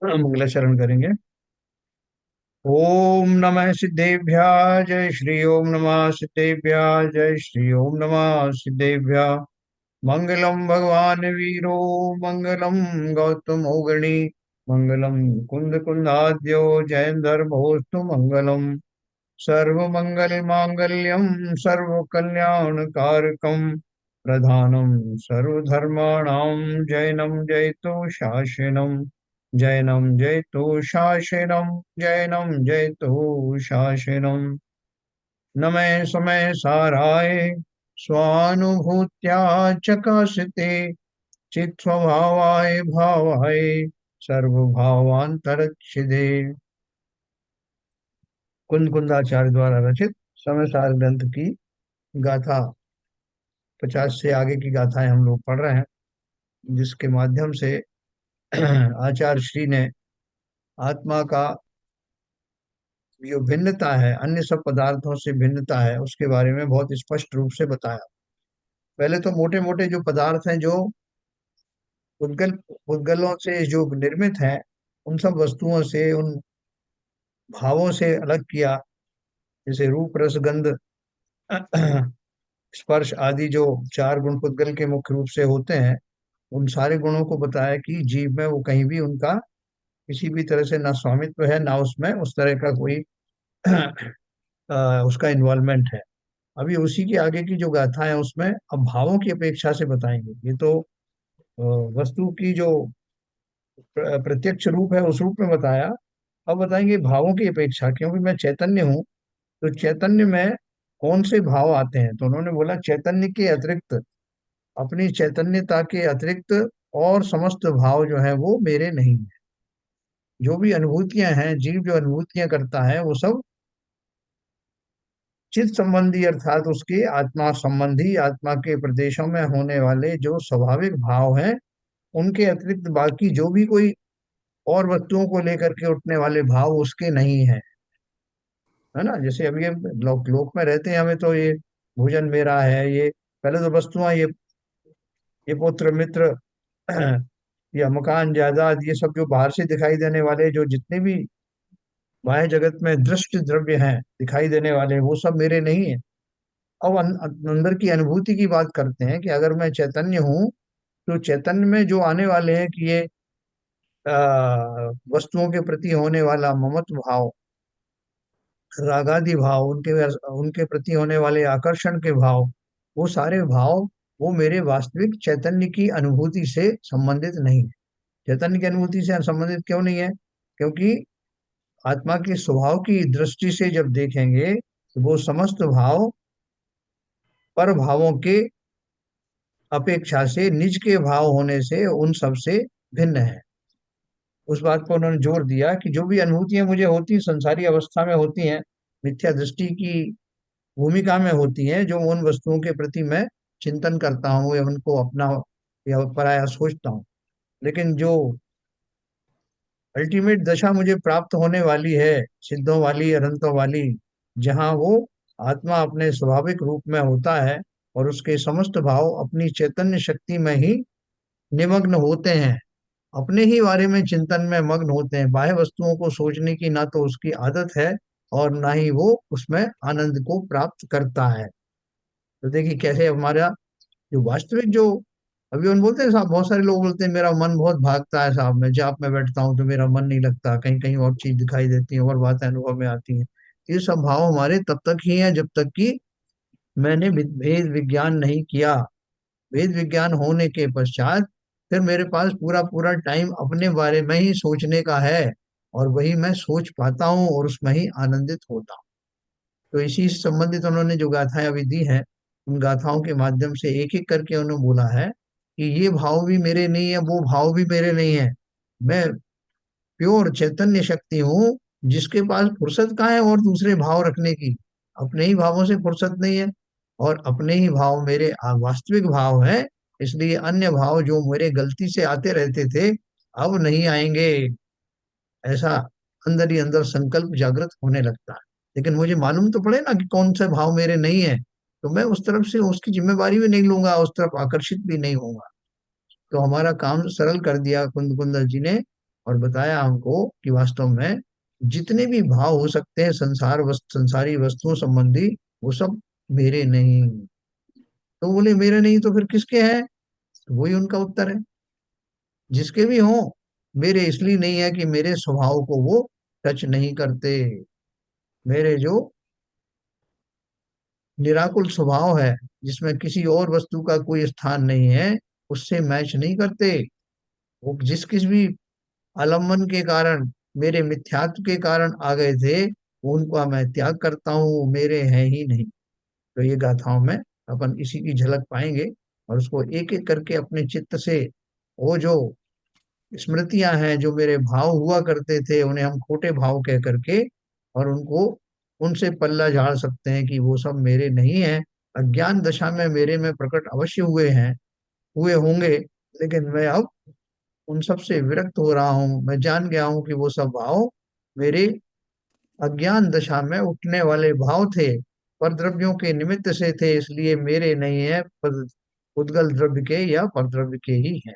मंगलाचरण करेंगे। ओम नमः सिद्धेभ्यः जय श्री ओम नमः सिद्धेभ्यः जय श्री ओम नमः सिद्धेभ्यः। मंगलम भगवान वीरो मंगलम गौतम गणी मंगलम कुंद कुंदाद्यो जयंदर्भोस्तु मंगलम। सर्व मंगल मांगल्यम सर्व कल्याण कारकम प्रधानम सर्वधर्माणां जैनम जयतु शासनम। जैनम जयतु शासनम। जैनम जयतु शासनम। नमे समय साराय स्वानुभूत्या चकाशते चित्स्वभावाय भावाय सर्वभावांतरच्छिदे। कुंद कुंदाचार्य द्वारा रचित समय सार ग्रंथ की गाथा 50 से आगे की गाथाएं हम लोग पढ़ रहे हैं, जिसके माध्यम से आचार्य श्री ने आत्मा का जो भिन्नता है, अन्य सब पदार्थों से भिन्नता है, उसके बारे में बहुत स्पष्ट रूप से बताया। पहले तो मोटे मोटे जो पदार्थ हैं, जो उद्गल उद्गलों से जो निर्मित हैं, उन सब वस्तुओं से, उन भावों से अलग किया। जैसे रूप रस गंध स्पर्श आदि जो चार गुण पुद्गल के मुख्य रूप से होते हैं, उन सारे गुणों को बताया कि जीव में वो कहीं भी उनका किसी भी तरह से ना स्वामित्व है, ना उसमें उस तरह का कोई उसका इन्वॉल्वमेंट है। अभी उसी के आगे की जो गाथा है उसमें अब भावों की अपेक्षा से बताएंगे। ये तो अ, वस्तु की जो प्रत्यक्ष रूप है उस रूप में बताया। अब बताएंगे भावों की अपेक्षा, क्योंकि मैं चैतन्य हूँ, तो चैतन्य में कौन से भाव आते हैं। तो उन्होंने बोला चैतन्य के अतिरिक्त, अपनी चैतन्यता के अतिरिक्त और समस्त भाव जो है वो मेरे नहीं है। जो भी अनुभूतियां हैं, जीव जो अनुभूतियां करता है, वो सब चित्त संबंधी अर्थात उसके आत्मा संबंधी, आत्मा के प्रदेशों में होने वाले जो स्वाभाविक भाव हैं, उनके अतिरिक्त बाकी जो भी कोई और वस्तुओं को लेकर के उठने वाले भाव उसके नहीं है। है ना। जैसे अभी हम लोक में रहते हैं, हमें तो ये भोजन मेरा है, ये पहले तो वस्तुआं, ये पुत्र मित्र या मकान जायदाद, ये सब जो बाहर से दिखाई देने वाले जो जितने भी बाह्य जगत में दृष्ट द्रव्य हैं दिखाई देने वाले, वो सब मेरे नहीं है। अब अंदर की अनुभूति की बात करते हैं कि अगर मैं चैतन्य हूँ, तो चैतन्य में जो आने वाले हैं कि ये वस्तुओं के प्रति होने वाला ममत्व भाव, रागादि भाव, उनके उनके प्रति होने वाले आकर्षण के भाव, वो सारे भाव वो मेरे वास्तविक चैतन्य की अनुभूति से संबंधित नहीं है। चैतन्य की अनुभूति से संबंधित क्यों नहीं है? क्योंकि आत्मा के स्वभाव की दृष्टि से जब देखेंगे तो वो समस्त भाव पर भावों के अपेक्षा से, निज के भाव होने से उन सब से भिन्न है। उस बात पर उन्होंने जोर दिया कि जो भी अनुभूतियां मुझे होती संसारी अवस्था में होती हैं, मिथ्या दृष्टि की भूमिका में होती हैं, जो उन वस्तुओं के प्रति मैं चिंतन करता हूँ या उनको अपना या पराया सोचता हूँ। लेकिन जो अल्टीमेट दशा मुझे प्राप्त होने वाली है, सिद्धों वाली, अनंतों वाली, जहाँ वो आत्मा अपने स्वाभाविक रूप में होता है और उसके समस्त भाव अपनी चैतन्य शक्ति में ही निमग्न होते हैं, अपने ही बारे में चिंतन में मग्न होते हैं। बाह्य वस्तुओं को सोचने की ना तो उसकी आदत है और ना ही वो उसमें आनंद को प्राप्त करता है। तो देखिए कैसे हमारा जो वास्तविक जो, अभी उन बोलते हैं साहब, बहुत सारे लोग बोलते हैं मेरा मन बहुत भागता है साहब, मैं जाप में बैठता हूँ तो मेरा मन नहीं लगता, कहीं कहीं और चीज दिखाई देती है और बातें अनुभव में आती हैं। ये सब भाव हमारे तब तक ही हैं जब तक कि मैंने भेद विज्ञान नहीं किया। वेद विज्ञान होने के पश्चात फिर मेरे पास पूरा पूरा टाइम अपने बारे में ही सोचने का है, और वही मैं सोच पाता हूँ और उसमें ही आनंदित होता हूँ। तो इसी से संबंधित उन्होंने जो गाथाएं अभी दी हैं, उन गाथाओं के माध्यम से एक एक करके उन्होंने बोला है कि ये भाव भी मेरे नहीं है, वो भाव भी मेरे नहीं है। मैं प्योर चैतन्य शक्ति हूँ, जिसके पास फुर्सत कहाँ है और दूसरे भाव रखने की। अपने ही भावों से फुर्सत नहीं है, और अपने ही भाव मेरे वास्तविक भाव है। इसलिए अन्य भाव जो मेरे गलती से आते रहते थे, अब नहीं आएंगे, ऐसा अंदर ही अंदर संकल्प जागृत होने लगता है। लेकिन मुझे मालूम तो पड़े ना कि कौन सा भाव मेरे नहीं है, तो मैं उस तरफ से उसकी जिम्मेवारी भी नहीं लूंगा, उस तरफ आकर्षित भी नहीं होऊंगा। तो हमारा काम सरल कर दिया कुंद कुंदर जी ने और बताया हमको कि वास्तव में जितने भी भाव हो सकते हैं संसारी वस्तुओं संबंधी, वो सब मेरे नहीं। तो बोले मेरे नहीं तो फिर किसके हैं? तो वही उनका उत्तर है, जिसके भी हों, मेरे इसलिए नहीं है कि मेरे स्वभाव को वो टच नहीं करते। मेरे जो निराकुल स्वभाव है, जिसमें किसी और वस्तु का कोई स्थान नहीं है, उससे मैच नहीं करते। वो जिस किस भी आलम्बन के कारण, मेरे मिथ्यात्व के कारण आ गए थे, वो उनको मैं त्याग करता हूँ, मेरे हैं ही नहीं। तो ये गाथाओं में अपन इसी की झलक पाएंगे, और उसको एक एक करके अपने चित्त से, वो जो स्मृतियां हैं, जो मेरे भाव हुआ करते थे, उन्हें हम खोटे भाव कह करके और उनको, उनसे पल्ला झाड़ सकते हैं कि वो सब मेरे नहीं है। अज्ञान दशा में मेरे में प्रकट अवश्य हुए हैं, हुए होंगे, लेकिन मैं अब उन सब से विरक्त हो रहा हूँ। मैं जान गया हूँ कि वो सब भाव मेरे अज्ञान दशा में उठने वाले भाव थे, पर द्रव्यों के निमित्त से थे, इसलिए मेरे नहीं है, पर उद्गल द्रव्य के या परद्रव्य के ही हैं।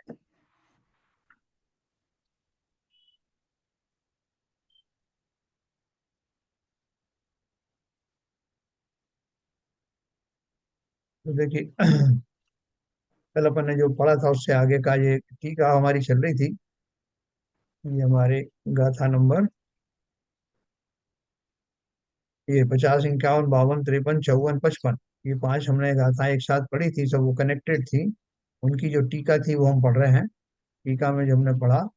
तो देखिए, कल अपन ने जो पढ़ा था उससे आगे का ये टीका हमारी चल रही थी। ये हमारे गाथा नंबर, ये 50, 51, 52, 53, 54, 55, ये पांच हमने गाथाएं एक साथ पढ़ी थी, सब वो कनेक्टेड थी। उनकी जो टीका थी वो हम पढ़ रहे हैं। टीका में जो हमने पढ़ा,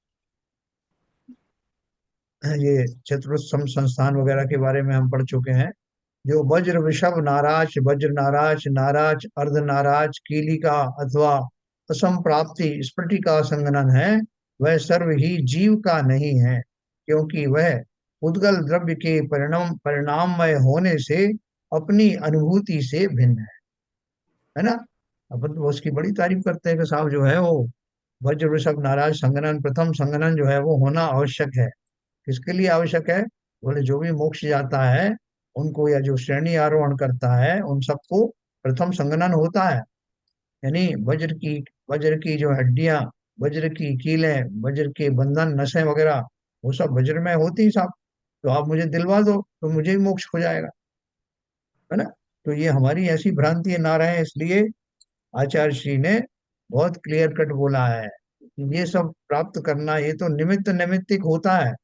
ये चतुर्थम संस्थान वगैरह के बारे में हम पढ़ चुके हैं। जो वज्र वृषभ नाराज, वज्र नाराज, नाराज अर्ध नाराज, कीलिका अथवा असम प्राप्ति स्फटिका संगनन है, वह सर्व ही जीव का नहीं है, क्योंकि वह उद्गल द्रव्य के परिणाममय होने से अपनी अनुभूति से भिन्न है ना। अपन तो उसकी बड़ी तारीफ करते हैं कि साहब जो है वो वज्र वृषभ नाराज संगनन, प्रथम संगनन जो है वो होना आवश्यक है। किसके लिए आवश्यक है? बोले जो भी मोक्ष जाता है उनको, या जो श्रेणी आरोहण करता है उन सबको प्रथम संगनन होता है। यानी वज्र की जो हड्डियां, वज्र की कीलें, वज्र के बंधन नसें वगैरह, वो सब वज्र में होती ही साहब। तो आप मुझे दिलवा दो तो मुझे भी मोक्ष हो जाएगा, है ना। तो ये हमारी ऐसी भ्रांति ना रहे, इसलिए आचार्य श्री ने बहुत क्लियर कट बोला है कि ये सब प्राप्त करना, ये तो निमित्त निमित्तिक होता है।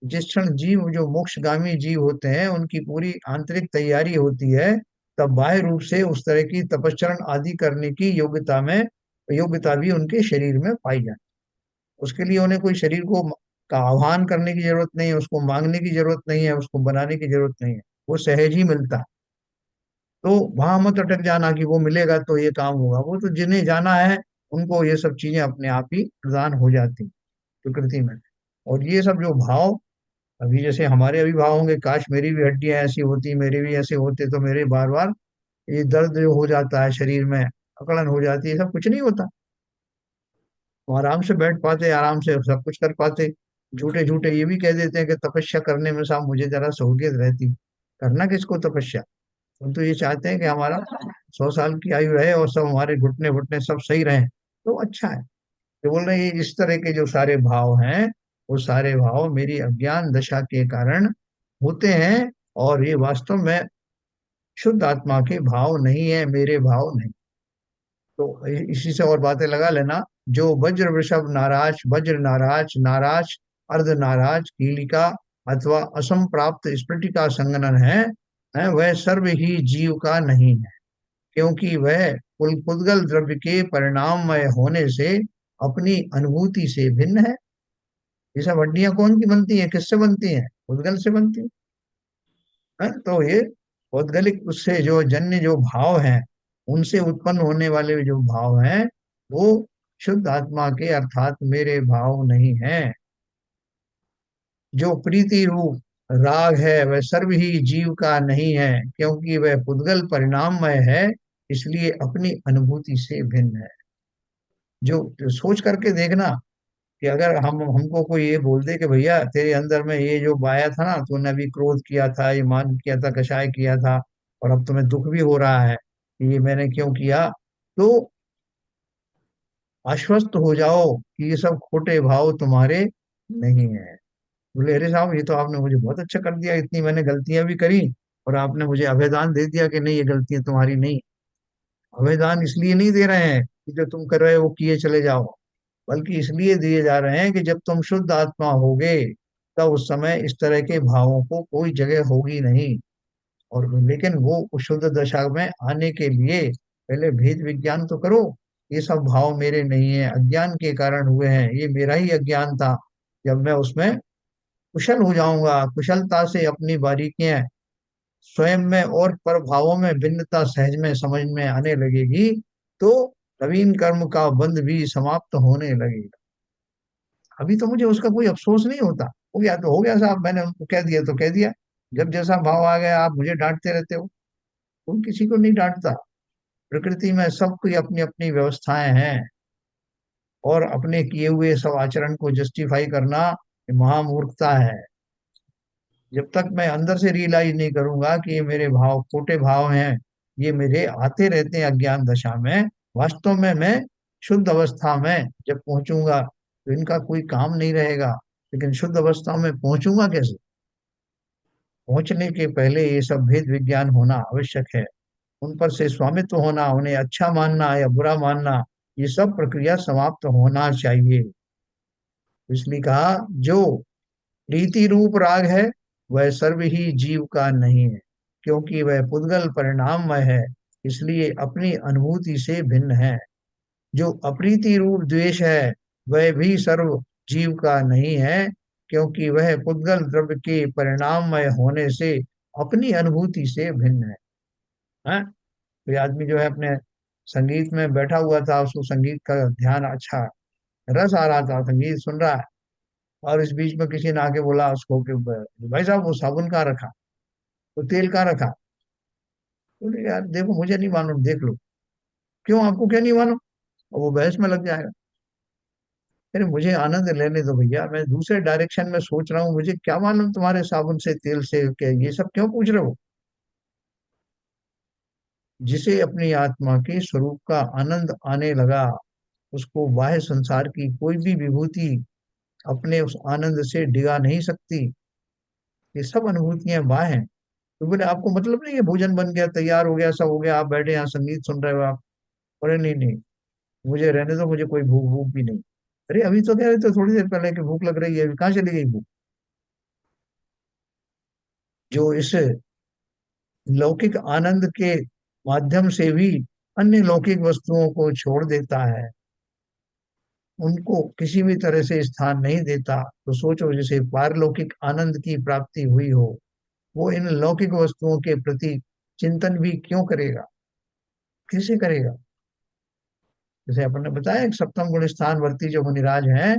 जिस क्षण जीव, जो मोक्षगामी जीव होते हैं, उनकी पूरी आंतरिक तैयारी होती है, तब बाह्य रूप से उस तरह की तपस्चरण आदि करने की योग्यता भी उनके शरीर में पाई जाती है। उसके लिए उन्हें कोई शरीर को का आह्वान करने की जरूरत नहीं है, उसको मांगने की जरूरत नहीं है, उसको बनाने की जरूरत नहीं है, वो सहज ही मिलता है। तो वहां मत अटक जाना कि वो मिलेगा तो ये काम होगा। वो तो जिन्हें जाना है उनको ये सब चीजें अपने आप ही प्रदान हो जाती प्रकृति में। और ये सब जो भाव, अभी जैसे हमारे अभी भाव होंगे, काश मेरी भी हड्डियां ऐसी होती, मेरे भी ऐसे होते, तो मेरे बार बार ये दर्द जो हो जाता है शरीर में, अकड़न हो जाती है, सब कुछ नहीं होता। वो आराम से बैठ पाते, आराम से सब कुछ कर पाते। झूठे झूठे ये भी कह देते हैं कि तपस्या करने में साहब मुझे जरा सहूलियत रहती। करना किसको तपस्या? हम तो ये चाहते हैं कि हमारा 100 साल की आयु रहे और सब हमारे घुटने घुटने सब सही रहे, तो अच्छा है। तो बोल रहे हैं ये इस तरह के जो सारे भाव हैं, वो सारे भाव मेरी अज्ञान दशा के कारण होते हैं, और ये वास्तव में शुद्ध आत्मा के भाव नहीं है, मेरे भाव नहीं। तो इसी से और बातें लगा लेना। जो वज्र वृषभ नाराज, वज्र नाराज, नाराज अर्ध नाराज, कीलिका अथवा असम प्राप्त स्फटिका संगनन है, वह सर्व ही जीव का नहीं है, क्योंकि वह पुद्गल द्रव्य के परिणाममय होने से अपनी अनुभूति से भिन्न है। ये सब हड्डियां कौन की बनती हैं, किससे बनती हैं? उद्गल से बनती है। तो ये पौद्गलिक उससे जो जन्य जो भाव हैं, उनसे उत्पन्न होने वाले जो भाव हैं, वो शुद्ध आत्मा के अर्थात मेरे भाव नहीं है। जो प्रीति रूप राग है वह सर्व ही जीव का नहीं है, क्योंकि वह पुद्गल परिणाममय है, इसलिए अपनी अनुभूति से भिन्न है। जो सोच करके देखना कि अगर हमको कोई ये बोल दे कि भैया तेरे अंदर में ये जो बाया था ना, तूने अभी क्रोध किया था, ये मान किया था, कषाय किया था, और अब तुम्हें दुख भी हो रहा है कि ये मैंने क्यों किया, तो आश्वस्त हो जाओ कि ये सब खोटे भाव तुम्हारे नहीं है। बोले अरे साहब ये तो आपने मुझे बहुत अच्छा कर दिया, इतनी मैंने गलतियां भी करी और आपने मुझे अभयदान दे दिया कि नहीं ये गलतियां तुम्हारी नहीं। अभयदान इसलिए नहीं दे रहे हैं कि जो तुम कर रहे हो वो किए चले जाओ, बल्कि इसलिए दिए जा रहे हैं कि जब तुम शुद्ध आत्मा होगे तब उस समय इस तरह के भावों को कोई जगह होगी नहीं। और लेकिन वो उस शुद्ध दशा में आने के लिए पहले भेद विज्ञान तो करो। ये सब भाव मेरे नहीं है, अज्ञान के कारण हुए हैं, ये मेरा ही अज्ञान था। जब मैं उसमें कुशल हो जाऊंगा, कुशलता से अपनी बारीकियां स्वयं में और प्रभावों में भिन्नता सहज में समझ में आने लगेगी, तो नवीन कर्म का बंध भी समाप्त होने लगेगा। अभी तो मुझे उसका कोई अफसोस नहीं होता। हो गया तो हो गया साहब, मैंने उनको कह दिया तो कह दिया। जब जैसा भाव आ गया, आप मुझे डांटते रहते हो। तुम किसी को नहीं डांटता। प्रकृति में सबकी अपनी अपनी व्यवस्थाएं हैं, और अपने किए हुए सब आचरण को जस्टिफाई करना ये महामूर्खता है। जब तक मैं अंदर से रियलाइज नहीं करूंगा कि ये मेरे भाव खोटे भाव हैं, ये मेरे आते रहते हैं अज्ञान दशा में, वास्तव में मैं शुद्ध अवस्था में जब पहुंचूंगा तो इनका कोई काम नहीं रहेगा। लेकिन शुद्ध अवस्था में पहुंचूंगा कैसे? पहुंचने के पहले ये सब भेद विज्ञान होना आवश्यक है। उन पर से स्वामित्व होना, उन्हें अच्छा मानना या बुरा मानना, ये सब प्रक्रिया समाप्त होना चाहिए। इसलिए कहा जो प्रीति रूप राग है वह सर्व ही जीव का नहीं है, क्योंकि वह पुद्गल परिणाममय है, इसलिए अपनी अनुभूति से भिन्न है। जो अप्रीति रूप द्वेष है वह भी सर्व जीव का नहीं है, क्योंकि वह पुद्गल द्रव्य के परिणाममय होने से अपनी अनुभूति से भिन्न है। हाँ? कोई आदमी जो है अपने संगीत में बैठा हुआ था, उसको संगीत का ध्यान अच्छा रस आ रहा था, संगीत सुन रहा है, और इस बीच में किसी ने आके बोला उसको कि भाई साहब वो साबुन कहाँ रखा, वो तेल कहाँ रखा? बोले यार देखो मुझे नहीं मालूम, देख लो। क्यों, आपको क्या नहीं मालूम? और वो बहस में लग जाएगा। अरे मुझे आनंद लेने दो भैया, मैं दूसरे डायरेक्शन में सोच रहा हूँ, मुझे क्या मालूम तुम्हारे साबुन से तेल से क्या, ये सब क्यों पूछ रहे हो? जिसे अपनी आत्मा के स्वरूप का आनंद आने लगा, उसको बाह्य संसार की कोई भी विभूति अपने उस आनंद से डिगा नहीं सकती। ये सब अनुभूतियां बाह्य हैं। तो बोले आपको मतलब नहीं है, भोजन बन गया, तैयार हो गया, सब हो गया, आप बैठे यहाँ संगीत सुन रहे हो आप? अरे नहीं नहीं, मुझे रहने दो, मुझे कोई भूख भूख भी नहीं। अरे अभी तो कह रहे थे थोड़ी देर पहले कि भूख लग रही है, अभी कहाँ चली गई भूख? जो इस लौकिक आनंद के माध्यम से भी अन्य लौकिक वस्तुओं को छोड़ देता है, उनको किसी भी तरह से स्थान नहीं देता, तो सोचो जैसे पारलौकिक आनंद की प्राप्ति हुई हो, वो इन लौकिक वस्तुओं के प्रति चिंतन भी क्यों करेगा? कैसे करेगा? जैसे अपन ने बताया एक सप्तम गुण स्थान वर्ती जो मुनिराज हैं,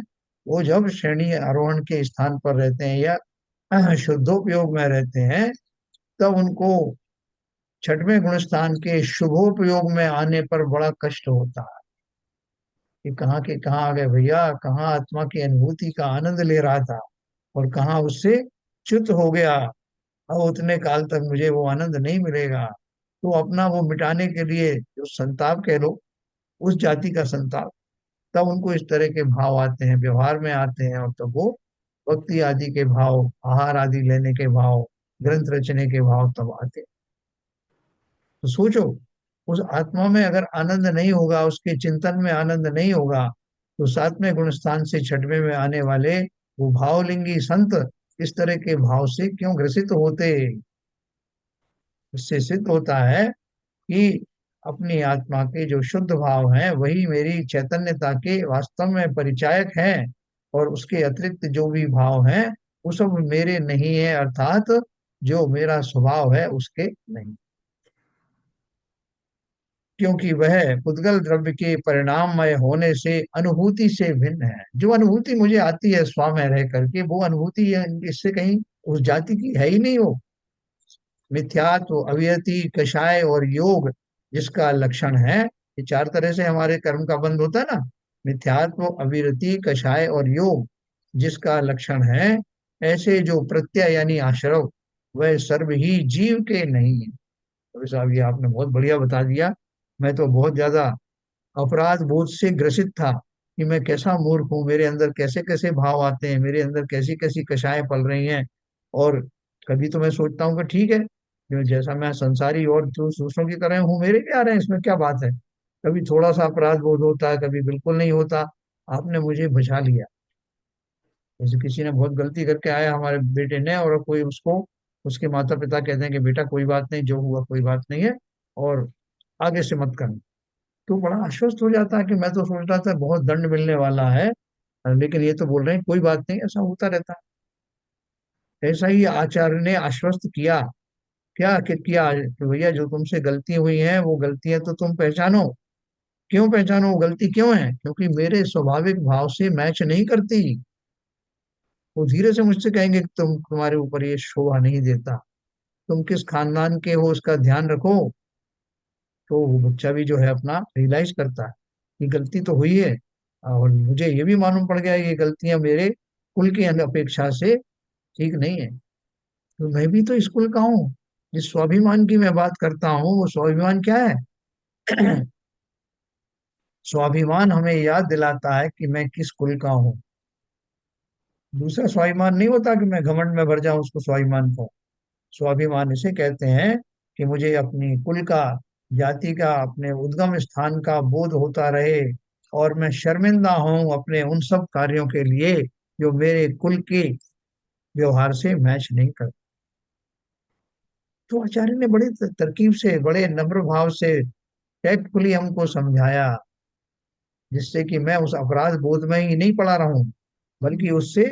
वो जब श्रेणी आरोहण के स्थान पर रहते हैं या शुद्धोपयोग में रहते हैं, तब उनको छठवें गुण स्थान के शुभोपयोग में आने पर बड़ा कष्ट होता है कि कहाँ के कहाँ आ गए भैया, कहाँ आत्मा की अनुभूति का आनंद ले रहा था और कहाँ उससे च्युत हो गया। अब उतने काल तक मुझे वो आनंद नहीं मिलेगा। तो अपना वो मिटाने के लिए जो संताप कह लो, उस जाति का संताप, तब उनको इस तरह के भाव आते हैं, व्यवहार में आते हैं, और तब वो भक्ति आदि के भाव, आहार आदि लेने के भाव, ग्रंथ रचने के भाव तब आते हैं। तो सोचो, उस आत्मा में अगर आनंद नहीं होगा, उसके चिंतन में आनंद नहीं होगा, तो सातवें गुण स्थान से छठवें में आने वाले वो भावलिंगी संत इस तरह के भाव से क्यों ग्रसित होते? इससे सिद्ध होता है कि अपनी आत्मा के जो शुद्ध भाव हैं वही मेरी चैतन्यता के वास्तव में परिचायक हैं, और उसके अतिरिक्त जो भी भाव हैं वो सब मेरे नहीं है, अर्थात जो मेरा स्वभाव है उसके नहीं, क्योंकि वह पुद्गल द्रव्य के परिणाममय होने से अनुभूति से भिन्न है। जो अनुभूति मुझे आती है स्व में रह करके, वो अनुभूति इससे कहीं उस जाति की है ही नहीं। हो मिथ्यात्व, अविरति, कषाय और योग जिसका लक्षण है, ये चार तरह से हमारे कर्म का बंध होता है ना। मिथ्यात्व, अविरति, कषाय और योग जिसका लक्षण है, ऐसे जो प्रत्यय यानी आश्रव, वह सर्व ही जीव के नहीं है। तो साहब ये आपने बहुत बढ़िया बता दिया। मैं तो बहुत ज्यादा अपराध बोध से ग्रसित था कि मैं कैसा मूर्ख हूँ, मेरे अंदर कैसे कैसे भाव आते हैं, मेरे अंदर कैसी कैसी कषाएं पल रही हैं। और कभी तो मैं सोचता हूँ कि ठीक है, जो जैसा मैं संसारी और दूसरों की तरह हूँ, मेरे भी आ रहे हैं, इसमें क्या बात है। कभी थोड़ा सा अपराध बोध होता है, कभी बिल्कुल नहीं होता। आपने मुझे बचा लिया। जैसे किसी ने बहुत गलती करके आया हमारे बेटे ने, और कोई उसको, उसके माता पिता कहते हैं कि बेटा कोई बात नहीं, जो हुआ कोई बात नहीं है, और आगे से मत करना। तो बड़ा आश्वस्त हो जाता है कि मैं तो सोच रहा था बहुत दंड मिलने वाला है, लेकिन ये तो बोल रहे हैं कोई बात नहीं, ऐसा होता रहता है। ऐसा ही आचार्य ने आश्वस्त किया, क्या कि किया कि भैया जो तुमसे गलती हुई है वो गलतियां तो तुम पहचानो। क्यों पहचानो, वो गलती क्यों है? क्योंकि मेरे स्वाभाविक भाव से मैच नहीं करती। वो धीरे से मुझसे कहेंगे कि तुम्हारे ऊपर ये शोभा नहीं देता, तुम किस खानदान के हो उसका ध्यान रखो। तो वो बच्चा भी जो है अपना रियलाइज करता है कि गलती तो हुई है, और मुझे ये भी मालूम पड़ गया है कि ये गलतियां मेरे कुल की अपेक्षा से ठीक नहीं है। तो मैं भी तो स्कूल का हूँ। जिस स्वाभिमान की मैं बात करता हूँ, वो स्वाभिमान क्या है? स्वाभिमान हमें याद दिलाता है कि मैं किस कुल का हूँ। दूसरा स्वाभिमान नहीं होता कि मैं घमंड में भर जाऊं, उसको स्वाभिमान को। स्वाभिमान इसे कहते हैं कि मुझे अपनी कुल का, जाति का, अपने उद्गम स्थान का बोध होता रहे, और मैं शर्मिंदा हूं अपने उन सब कार्यों के लिए जो मेरे कुल के व्यवहार से मैच नहीं करते। तो आचार्य ने बड़ी तरकीब से, बड़े नम्र भाव से, टैक्टफुली हमको समझाया, जिससे कि मैं उस अपराध बोध में ही नहीं पड़ा रहूं, बल्कि उससे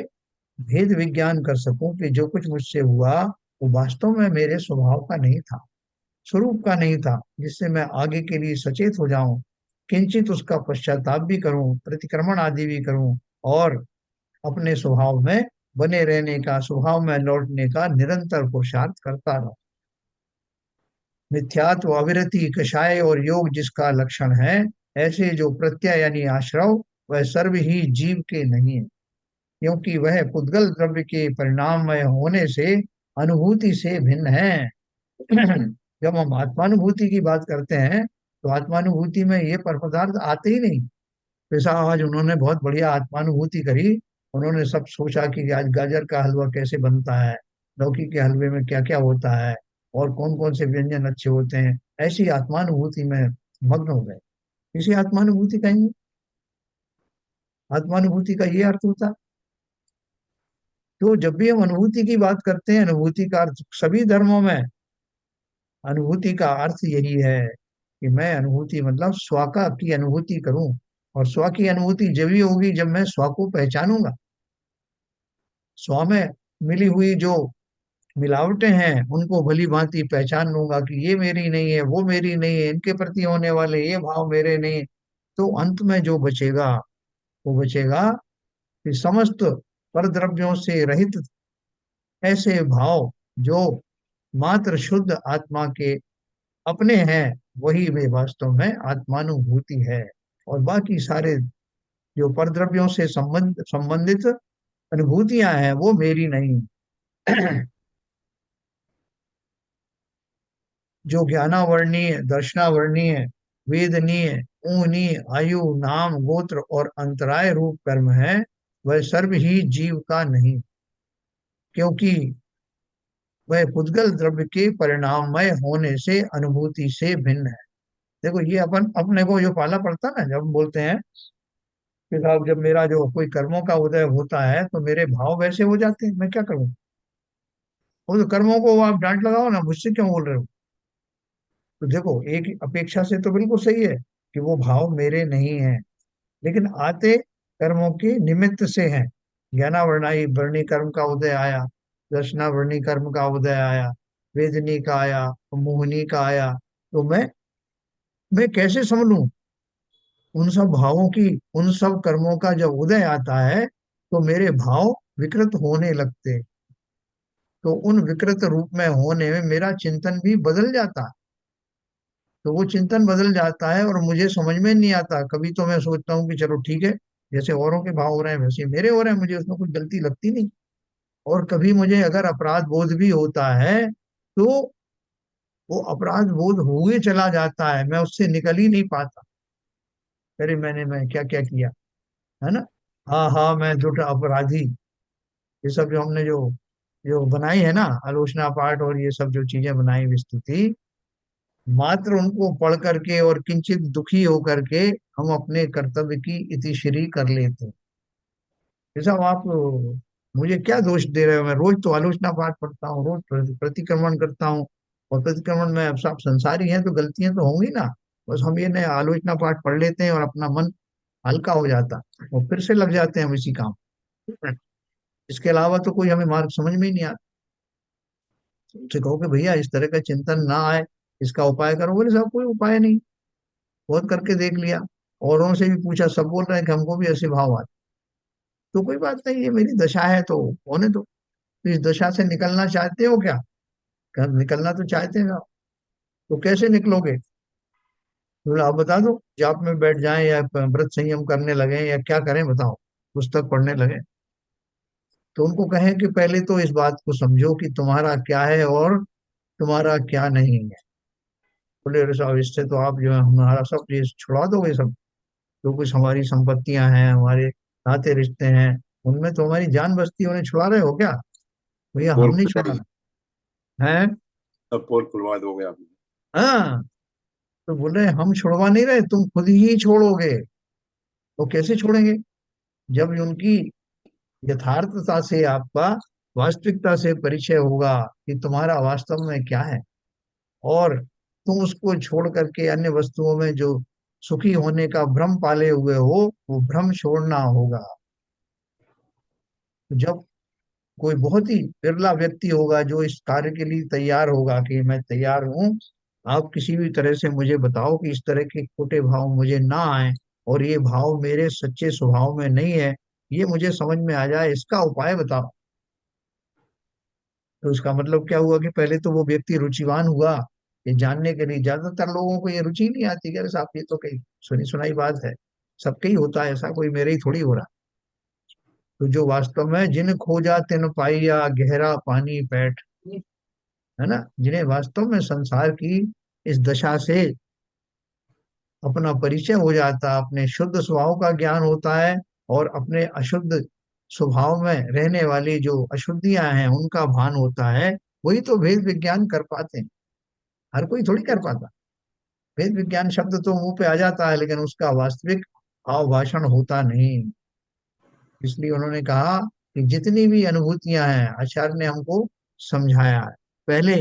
भेद विज्ञान कर सकूं कि जो कुछ मुझसे हुआ वो वास्तव में मेरे स्वभाव का नहीं था, स्वरूप का नहीं था, जिससे मैं आगे के लिए सचेत हो जाऊं, किंचित उसका पश्चाताप भी करूं, प्रतिक्रमण आदि भी करूं, और अपने स्वभाव में बने रहने का, स्वभाव में लौटने का निरंतर पुरुषार्थ करता रहूं। मिथ्यात्व, अविरति, कषाय और योग जिसका लक्षण है, ऐसे जो प्रत्यय यानी आश्रव, वह सर्व ही जीव के नहीं है, क्योंकि वह पुद्गल द्रव्य के परिणाममय होने से अनुभूति से भिन्न है। जब हम आत्मानुभूति की बात करते हैं, तो आत्मानुभूति में ये पर पदार्थ आते ही नहीं। जैसा आज उन्होंने बहुत बढ़िया आत्मानुभूति करी, उन्होंने सब सोचा कि आज गाजर का हलवा कैसे बनता है, लौकी के हलवे में क्या क्या होता है, और कौन कौन से व्यंजन अच्छे होते हैं, ऐसी आत्मानुभूति में मग्न हो गए। इसी आत्मानुभूति कहेंगे। आत्मानुभूति का ये अर्थ होता है। तो जब भी हम अनुभूति की बात करते हैं, अनुभूति का अर्थ सभी धर्मों में, अनुभूति का अर्थ यही है कि मैं अनुभूति मतलब स्व का की अनुभूति करूं। और स्व की अनुभूति जब ही होगी जब मैं स्व को पहचानूंगा। स्व में मिली हुई जो मिलावटें हैं उनको भली भांति पहचान लूंगा कि ये मेरी नहीं है, वो मेरी नहीं है, इनके प्रति होने वाले ये भाव मेरे नहीं है। तो अंत में जो बचेगा, वो बचेगा कि समस्त परद्रव्यों से रहित ऐसे भाव जो मात्र शुद्ध आत्मा के अपने हैं, वही वे वास्तव में आत्मानुभूति है। और बाकी सारे जो परद्रव्यों से संबंधित अनुभूतियां हैं वो मेरी नहीं। जो ज्ञानावर्णीय, दर्शनावर्णीय, वेदनीय, ऊहनीय, आयु, नाम, गोत्र और अंतराय रूप कर्म है, वह सर्व ही जीव का नहीं, क्योंकि वह पुद्गल द्रव्य के परिणाममय होने से अनुभूति से भिन्न है। देखो ये अपन अपने को जो पाला पड़ता है ना, जब हम बोलते हैं कि साहब जब मेरा जो कोई कर्मों का उदय होता है तो मेरे भाव वैसे हो जाते हैं, मैं क्या करूं? वो तो कर्मों को आप डांट लगाओ ना, मुझसे क्यों बोल रहे हो? तो देखो एक अपेक्षा से तो बिल्कुल सही है कि वो भाव मेरे नहीं है, लेकिन आते कर्मों के निमित्त से हैं। ज्ञानावर्णाई वर्णी कर्म का उदय आया, दर्शनावर्णी कर्म का उदय आया, वेदनी का आया, मोहनी का आया। तो मैं कैसे समझूं उन सब भावों की? उन सब कर्मों का जब उदय आता है तो मेरे भाव विकृत होने लगते। तो उन विकृत रूप में होने में मेरा चिंतन भी बदल जाता है। तो वो चिंतन बदल जाता है और मुझे समझ में नहीं आता। कभी तो मैं सोचता हूँ कि चलो ठीक है, जैसे औरों के भाव हो रहे हैं वैसे मेरे हो रहे हैं, मुझे उसमें कुछ गलती लगती नहीं। और कभी मुझे अगर अपराध बोध भी होता है तो वो अपराध बोध हुए चला जाता है, मैं उससे निकल ही नहीं पाता। अरे मैं क्या क्या किया। है ना। हाँ हाँ, मैं झूठा अपराधी, ये सब जो हमने जो जो बनाई है ना, आलोचना पाठ और ये सब जो चीजें बनाई विस्तृति, मात्र उनको पढ़ करके और किंचित दुखी होकर के हम अपने कर्तव्य की इतिश्री कर लेते हैं। ये सब आप मुझे क्या दोष दे रहे हो? मैं रोज तो आलोचना पाठ पढ़ता हूँ, रोज प्रतिक्रमण करता हूँ, और प्रतिक्रमण में अब सब संसारी हैं तो गलतियां तो होंगी ना। बस हम ये नए आलोचना पाठ पढ़ लेते हैं और अपना मन हल्का हो जाता, और फिर से लग जाते हैं हम इसी काम। इसके अलावा तो कोई हमें मार्ग समझ में ही नहीं आता। उनसे कहो कि भैया इस तरह का चिंतन ना आए, इसका उपाय करो, बोले साहब कोई उपाय नहीं, बहुत करके देख लिया, औरों से भी पूछा, सब बोल रहे हैं कि हमको भी ऐसे भाव आते। तो कोई बात नहीं, ये मेरी दशा है तो होने दो। तो इस दशा से निकलना चाहते हो क्या? क्या निकलना तो चाहते हैं आप, तो कैसे निकलोगे? बोले आप बता दो, जाप में बैठ जाएं या व्रत संयम करने लगे या क्या करें बताओ, पुस्तक पढ़ने लगे। तो उनको कहें कि पहले तो इस बात को समझो कि तुम्हारा क्या है और तुम्हारा क्या नहीं है। बोले अरे साहब, इससे तो आप जो है हमारा सब ये छुड़ा दोगे सब, जो कुछ हमारी संपत्तियां हैं, हमारे नाते रिश्ते हैं, उनमें तो हमारी जान बसती है, उन्हें छुड़ा रहे हो क्या? भैया हम पोल नहीं खुल जाएगी। छुड़ाना है। सब पोल खुलवा दोगे आप। हाँ, तो बोल रहे हम छुड़वा नहीं रहे, तुम खुद ही छोड़ोगे। वो कैसे छोड़ेंगे? जब उनकी यथार्थता से आपका, वास्तविकता से परिचय होगा कि तुम्हारा वास्तव में क्या है, और तुम उसको छोड़ करके अन्य वस्तुओं में जो सुखी होने का भ्रम पाले हुए हो, वो भ्रम छोड़ना होगा। जब कोई बहुत ही बिरला व्यक्ति होगा जो इस कार्य के लिए तैयार होगा कि मैं तैयार हूं, आप किसी भी तरह से मुझे बताओ कि इस तरह के खोटे भाव मुझे ना आए, और ये भाव मेरे सच्चे स्वभाव में नहीं है, ये मुझे समझ में आ जाए, इसका उपाय बताओ। तो उसका मतलब क्या हुआ कि पहले तो वो व्यक्ति रुचिवान हुआ ये जानने के लिए। ज्यादातर लोगों को ये रुचि नहीं आती कि अरे साहब ये तो कहीं सुनी सुनाई बात है, सबके ही होता है ऐसा, कोई मेरे ही थोड़ी हो रहा। तो जो वास्तव में जिन खोजा तिन पाइया गहरा पानी पैठ, है ना, जिन्हें वास्तव में संसार की इस दशा से अपना परिचय हो जाता, अपने शुद्ध स्वभाव का ज्ञान होता है, और अपने अशुद्ध स्वभाव में रहने वाली जो अशुद्धियां हैं उनका भान होता है, वही तो भेद विज्ञान कर पाते हैं। हर कोई थोड़ी कर पाता। भेद विज्ञान शब्द तो मुंह पे आ जाता है, लेकिन उसका वास्तविक भाव भाषण होता नहीं। इसलिए उन्होंने कहा कि जितनी भी अनुभूतियां हैं, आचार्य ने हमको समझाया है। पहले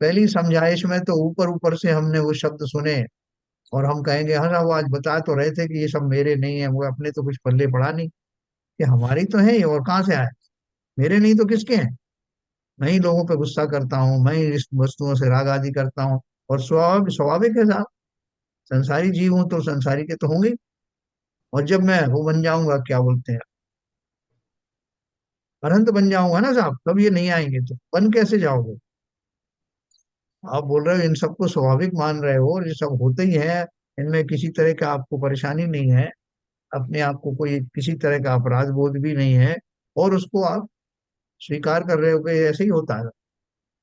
पहली समझाइश में तो ऊपर ऊपर से हमने वो शब्द सुने, और हम कहेंगे हाँ साहब, वो आज बता तो रहे थे कि ये सब मेरे नहीं है, वो अपने तो कुछ पल्ले पड़ा नहीं, कि हमारी तो है ही, और कहाँ से आए? मेरे नहीं तो किसके हैं? मैं ही लोगों पे गुस्सा करता हूँ, मैं ही इस वस्तुओं से राग आदि करता हूँ, और स्वाभाविक स्वाभाविक है साहब, संसारी जीव हूं तो संसारी के तो होंगे ही। और जब मैं वो बन जाऊंगा, क्या बोलते हैं, अनंत बन जाऊंगा ना साहब, तब ये नहीं आएंगे, तो बन कैसे जाओगे? आप बोल रहे हो इन सबको स्वाभाविक मान रहे हो, और ये सब होते ही है, इनमें किसी तरह का आपको परेशानी नहीं है, अपने आप को कोई किसी तरह का अपराध बोध भी नहीं है, और उसको आप स्वीकार कर रहे हो कि ऐसे ही होता है।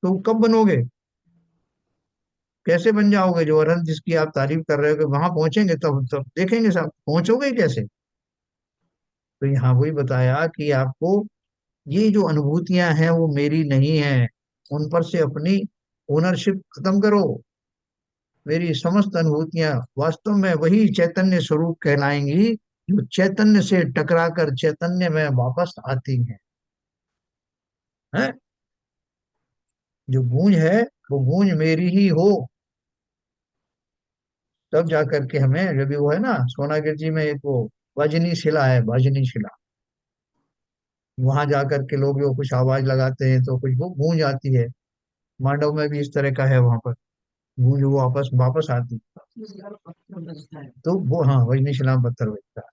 तो कब बनोगे? कैसे बन जाओगे? जो अरहंत जिसकी आप तारीफ कर रहे हो कि वहां पहुंचेंगे तब तब देखेंगे साहब, पहुंचोगे ही कैसे? तो यहाँ वही बताया कि आपको ये जो अनुभूतियां हैं वो मेरी नहीं है, उन पर से अपनी ओनरशिप खत्म करो। मेरी समस्त अनुभूतियां वास्तव में वही चैतन्य स्वरूप कहलाएंगी, जो चैतन्य से टकरा कर चैतन्य में वापस आती हैं। जो गूंज है वो गूंज मेरी ही हो, तब जा करके हमें, जब भी वो है ना, सोनागिर जी में एक वो वजनी शिला है, वजनी शिला, वहां जा करके लोग जो कुछ आवाज लगाते हैं तो कुछ वो गूंज आती है। मांडव में भी इस तरह का है, वहां पर गूंज वो वापस वापस आती। तो वो, हाँ, वजनी शिला में पत्थर बजता है।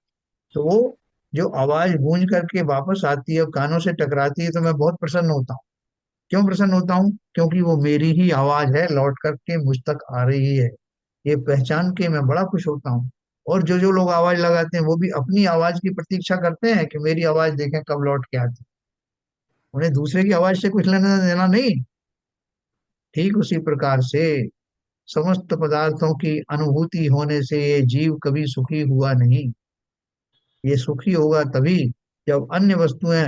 तो वो जो आवाज गूंज करके वापस आती है और कानों से टकराती है, तो मैं बहुत प्रसन्न होता हूँ। क्यों प्रसन्न होता हूँ? क्योंकि वो मेरी ही आवाज है, लौट करके मुझ तक आ रही है, ये पहचान के मैं बड़ा खुश होता हूँ। और जो जो लोग आवाज लगाते हैं वो भी अपनी आवाज की प्रतीक्षा करते हैं कि मेरी आवाज देखें कब लौट के आती है। उन्हें दूसरे की आवाज से कुछ लेना देना नहीं। ठीक उसी प्रकार से समस्त पदार्थों की अनुभूति होने से ये जीव कभी सुखी हुआ नहीं। ये सुखी होगा तभी जब अन्य वस्तुएं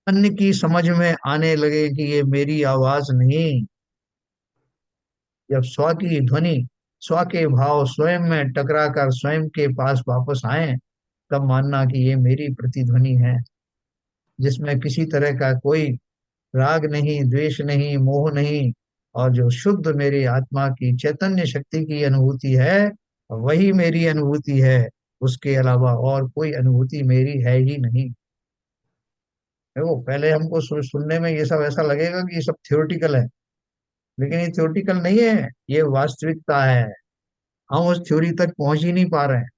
अन्य की समझ में आने लगे कि ये मेरी आवाज नहीं। जब स्व की ध्वनि स्व के भाव स्वयं में टकरा कर स्वयं के पास वापस आए, तब मानना कि ये मेरी प्रतिध्वनि है, जिसमें किसी तरह का कोई राग नहीं, द्वेष नहीं, मोह नहीं, और जो शुद्ध मेरी आत्मा की चैतन्य शक्ति की अनुभूति है, वही मेरी अनुभूति है। उसके अलावा और कोई अनुभूति मेरी है ही नहीं। देखो, पहले हमको सुनने में ये सब ऐसा लगेगा कि ये सब थ्योरेटिकल है, लेकिन ये थ्योरेटिकल नहीं है, ये वास्तविकता है। हम उस थ्योरी तक पहुंच ही नहीं पा रहे हैं।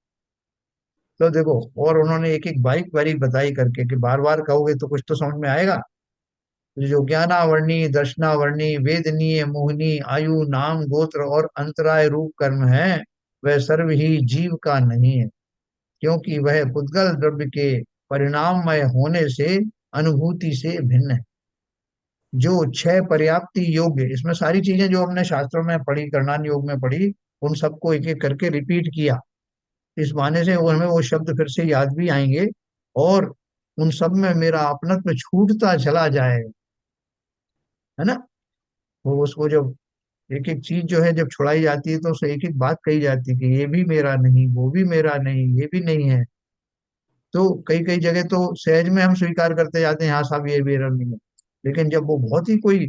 तो देखो, और उन्होंने एक एक बारीक बारीक बताई करके कि बार बार कहोगे तो कुछ तो समझ में आएगा। जो ज्ञानावर्णी दर्शनावर्णी वेदनीय मोहिनी आयु नाम गोत्र और अंतराय रूप कर्म है, वह सर्व ही जीव का नहीं है, क्योंकि वह पुद्गल द्रव्य के परिणाममय होने से अनुभूति से भिन्न है। जो छह पर्याप्ति योग्य, इसमें सारी चीजें जो हमने शास्त्रों में पढ़ी, करणान योग में पढ़ी, उन सबको एक एक करके रिपीट किया। इस बहाने से वो हमें वो शब्द फिर से याद भी आएंगे, और उन सब में मेरा अपनत्व छूटता चला जाएगा, है ना। वो उसको जब एक एक चीज जो है जब छुड़ाई जाती है तो उसे एक एक बात कही जाती है कि ये भी मेरा नहीं, वो भी मेरा नहीं, ये भी नहीं है। तो कई कई जगह तो सहज में हम स्वीकार करते जाते हैं, हाँ साहब ये मेरा नहीं है। लेकिन जब वो बहुत ही कोई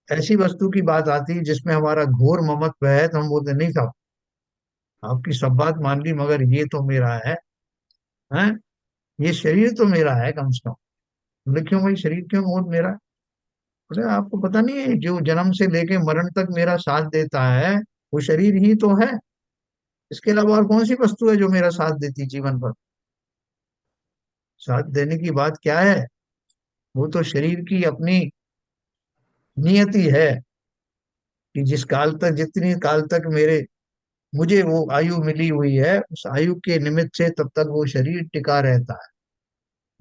ऐसी वस्तु की बात आती है जिसमें हमारा घोर ममत्व है, तो हम बोलते नहीं साहब, आपकी सब बात मान ली मगर ये तो मेरा है। ये शरीर तो मेरा है कम से कम। बोले क्यों भाई, शरीर क्यों और मेरा? बोले आपको पता नहीं है, जो जन्म से लेके मरण तक मेरा साथ देता है वो शरीर ही तो है। इसके अलावा और कौन सी वस्तु है जो मेरा साथ देती जीवन भर? साथ देने की बात क्या है? वो तो शरीर की अपनी नियति है कि जिस काल तक, जितनी काल तक मेरे मुझे वो आयु मिली हुई है, उस आयु के निमित्त से तब तक वो शरीर टिका रहता है।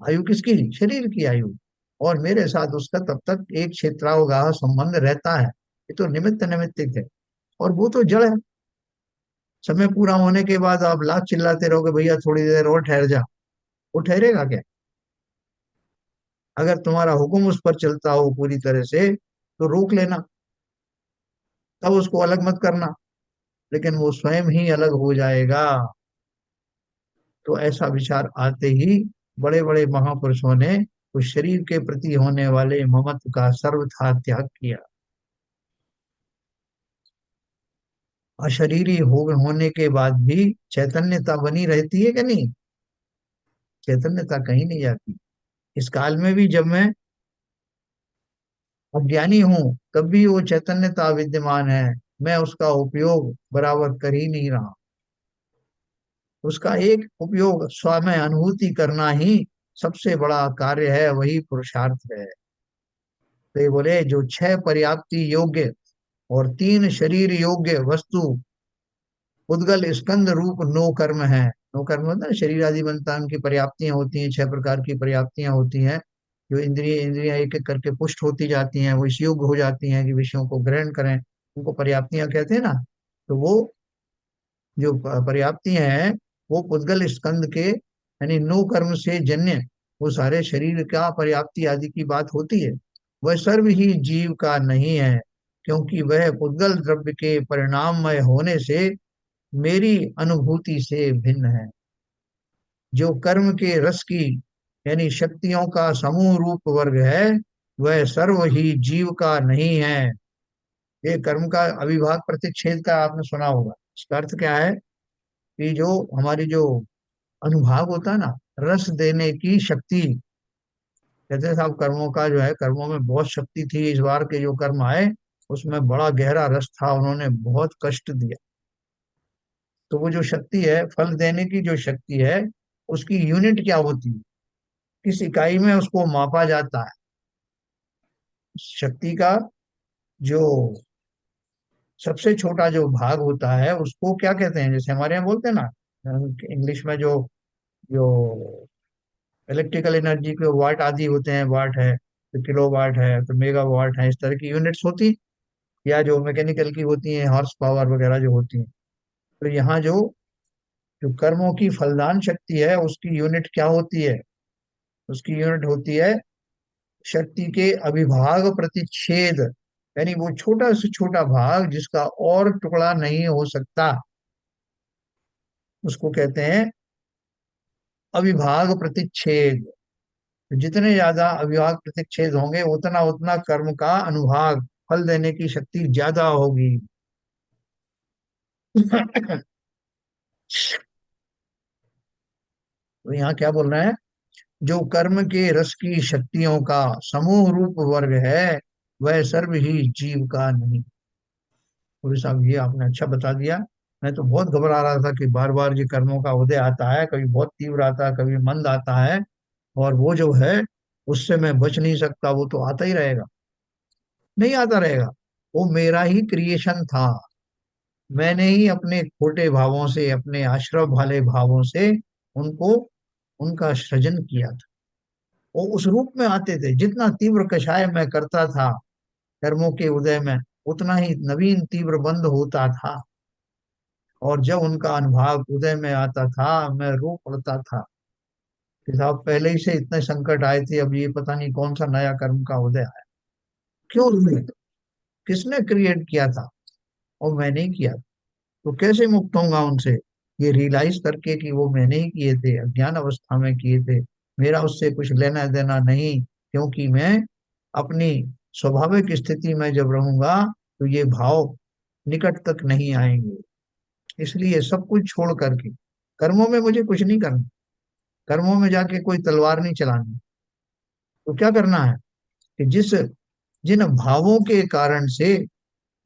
आयु किसकी? शरीर की आयु। और मेरे साथ उसका तब तक एक क्षेत्रावगाह संबंध रहता है। ये तो निमित्त निमित्तिक है, और वो तो जड़ है। समय पूरा होने के बाद आप लाख चिल्लाते रहोगे भैया थोड़ी देर और ठहर जा, वो ठहरेगा क्या? अगर तुम्हारा हुक्म उस पर चलता हो पूरी तरह से तो रोक लेना, तब उसको अलग मत करना। लेकिन वो स्वयं ही अलग हो जाएगा। तो ऐसा विचार आते ही बड़े बड़े महापुरुषों ने उस शरीर के प्रति होने वाले ममत्व का सर्वथा त्याग किया। अशरीरी होने के बाद भी चैतन्यता बनी रहती है कि नहीं? चैतन्यता कहीं नहीं जाती। इस काल में भी जब मैं अज्ञानी हूं, तब भी वो चैतन्यता विद्यमान है। मैं उसका उपयोग बराबर कर ही नहीं रहा। उसका एक उपयोग स्व में अनुभूति करना ही सबसे बड़ा कार्य है, वही पुरुषार्थ है। तो ये बोले जो छह पर्याप्ति योग्य और तीन शरीर योग्य वस्तु उद्गल स्कंद रूप नो कर्म है। नो कर्म होता है शरीर आदि बनता है, उनकी पर्याप्तियां होती हैं, छह प्रकार की पर्याप्तियां होती हैं। जो इंद्रिय इंद्रियां एक एक करके पुष्ट होती जाती हैं, वो इस योग्य हो जाती हैं कि विषयों को ग्रहण करें, उनको पर्याप्तियां कहते हैं ना। तो वो जो पर्याप्तियां हैं, वो उद्गल स्कंद के यानी नो कर्म से जन्य वो सारे शरीर का पर्याप्ति आदि की बात होती है। वह सर्व ही जीव का नहीं है, क्योंकि वह उद्गल द्रव्य के परिणाममय होने से मेरी अनुभूति से भिन्न है। जो कर्म के रस की यानी शक्तियों का समूह रूप वर्ग है, वह सर्व ही जीव का नहीं है। ये कर्म का अविभाग प्रतिच्छेद का आपने सुना होगा। इसका अर्थ क्या है कि जो हमारी जो अनुभाग होता है ना, रस देने की शक्ति, कहते हैं साहब कर्मों का जो है, कर्मों में बहुत शक्ति थी, इस बार के जो कर्म आए उसमें बड़ा गहरा रस था, उन्होंने बहुत कष्ट दिया। तो वो जो शक्ति है, फल देने की जो शक्ति है, उसकी यूनिट क्या होती है? किस इकाई में उसको मापा जाता है? शक्ति का जो सबसे छोटा जो भाग होता है उसको क्या कहते हैं? जैसे हमारे यहाँ बोलते हैं ना, इंग्लिश में जो जो इलेक्ट्रिकल एनर्जी के वाट आदि होते हैं, वाट है तो किलो वाट है तो मेगा वाट है, इस तरह की यूनिट्स होती। या जो मैकेनिकल की होती हैं, हॉर्स पावर वगैरह जो होती हैं। तो यहाँ जो जो कर्मों की फलदान शक्ति है उसकी यूनिट क्या होती है? उसकी यूनिट होती है शक्ति के अविभाग प्रतिच्छेद, यानी वो छोटा से छोटा भाग जिसका और टुकड़ा नहीं हो सकता, उसको कहते हैं अविभाग प्रतिच्छेद। जितने ज्यादा अविभाग प्रतिच्छेद होंगे उतना उतना कर्म का अनुभाग, फल देने की शक्ति ज्यादा होगी। तो यहाँ क्या बोल रहे हैं? जो कर्म के रस की शक्तियों का समूह रूप वर्ग है, वह सर्व ही जीव का नहीं। पूरी साहब ये आपने अच्छा बता दिया। मैं तो बहुत घबरा रहा था कि बार बार ये कर्मों का उदय आता है, कभी बहुत तीव्र आता है, कभी मंद आता है, और वो जो है उससे मैं बच नहीं सकता, वो तो आता ही रहेगा, नहीं आता रहेगा। वो मेरा ही क्रिएशन था। मैंने ही अपने खोटे भावों से, अपने आश्रव वाले भावों से उनको, उनका सृजन किया था। वो उस रूप में आते थे। जितना तीव्र कषाय मैं करता था कर्मों के उदय में, उतना ही नवीन तीव्र बंध होता था। और जब उनका अनुभाग उदय में आता था, मैं रो पड़ता था कि साहब पहले ही से इतने संकट आए थे, अब ये पता नहीं कौन सा नया कर्म का उदय आया। क्यों हुए? किसने क्रिएट किया था? और मैंने ही किया। तो कैसे मुक्त होऊंगा उनसे? ये रियलाइज करके कि वो मैंने ही किए थे, अज्ञान अवस्था में किए थे, मेरा उससे कुछ लेना देना नहीं, क्योंकि मैं अपनी स्वाभाविक स्थिति में जब रहूंगा तो ये भाव निकट तक नहीं आएंगे। इसलिए सब कुछ छोड़ करके कर्मों में मुझे कुछ नहीं करना, कर्मों में जाके कोई तलवार नहीं चलानी। तो क्या करना है कि जिन भावों के कारण से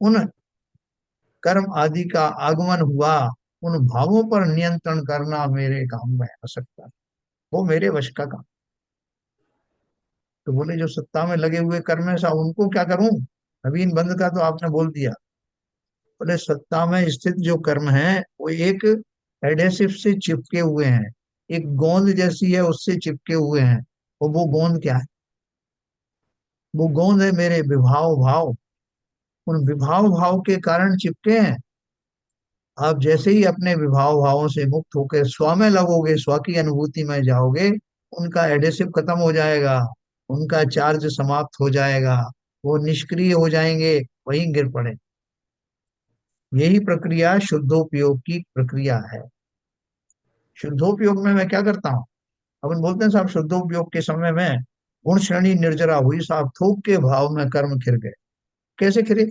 उन कर्म आदि का आगमन हुआ, उन भावों पर नियंत्रण करना मेरे काम में आ सकता है, वो मेरे वश का काम। तो बोले जो सत्ता में लगे हुए कर्म है साहब उनको क्या करूं? नवीन बंद का तो आपने बोल दिया। बोले सत्ता में स्थित जो कर्म है वो एक एडेसिव से चिपके हुए हैं, एक गोंद जैसी है उससे चिपके हुए हैं। और वो गोंद क्या है? वो गोंद है मेरे विभाव भाव। उन विभाव भाव के कारण चिपके हैं। आप जैसे ही अपने विभाव भावों से मुक्त होकर स्व में लगोगे, स्व की अनुभूति में जाओगे, उनका एडेसिव खत्म हो जाएगा, उनका चार्ज समाप्त हो जाएगा, वो निष्क्रिय हो जाएंगे, वहीं गिर पड़े। यही प्रक्रिया शुद्धोपयोग की प्रक्रिया है। शुद्धोपयोग में मैं क्या करता हूँ? अपन बोलते हैं साहब शुद्धोपयोग के समय में गुण श्रेणी निर्जरा हुई साहब, थोक के भाव में कर्म खिर गए। कैसे खिरे?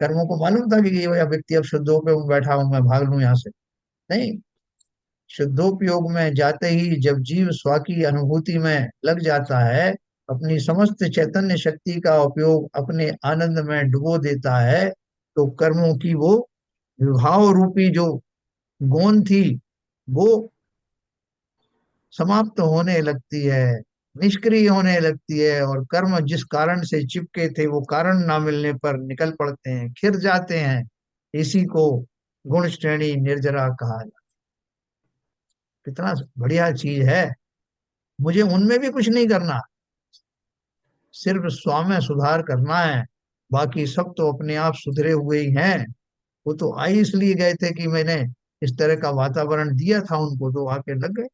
कर्मों को मालूम था कि ये वह व्यक्ति अब शुद्धोपयोग में बैठा हूं, मैं भाग लूं यहाँ से? नहीं। शुद्धोपयोग में जाते ही जब जीव स्व की अनुभूति में लग जाता है, अपनी समस्त चैतन्य शक्ति का उपयोग अपने आनंद में डुबो देता है, तो कर्मों की वो विभाव रूपी जो गोंद थी वो समाप्त होने लगती है, निष्क्रिय होने लगती है, और कर्म जिस कारण से चिपके थे वो कारण ना मिलने पर निकल पड़ते हैं, खिर जाते हैं। इसी को गुण श्रेणी निर्जरा कहा जाता है। कितना बढ़िया चीज है। मुझे उनमें भी कुछ नहीं करना, सिर्फ स्व में सुधार करना है। बाकी सब तो अपने आप सुधरे हुए ही हैं। वो तो आई इसलिए गए थे कि मैंने इस तरह का वातावरण दिया था उनको, तो आके लग गए।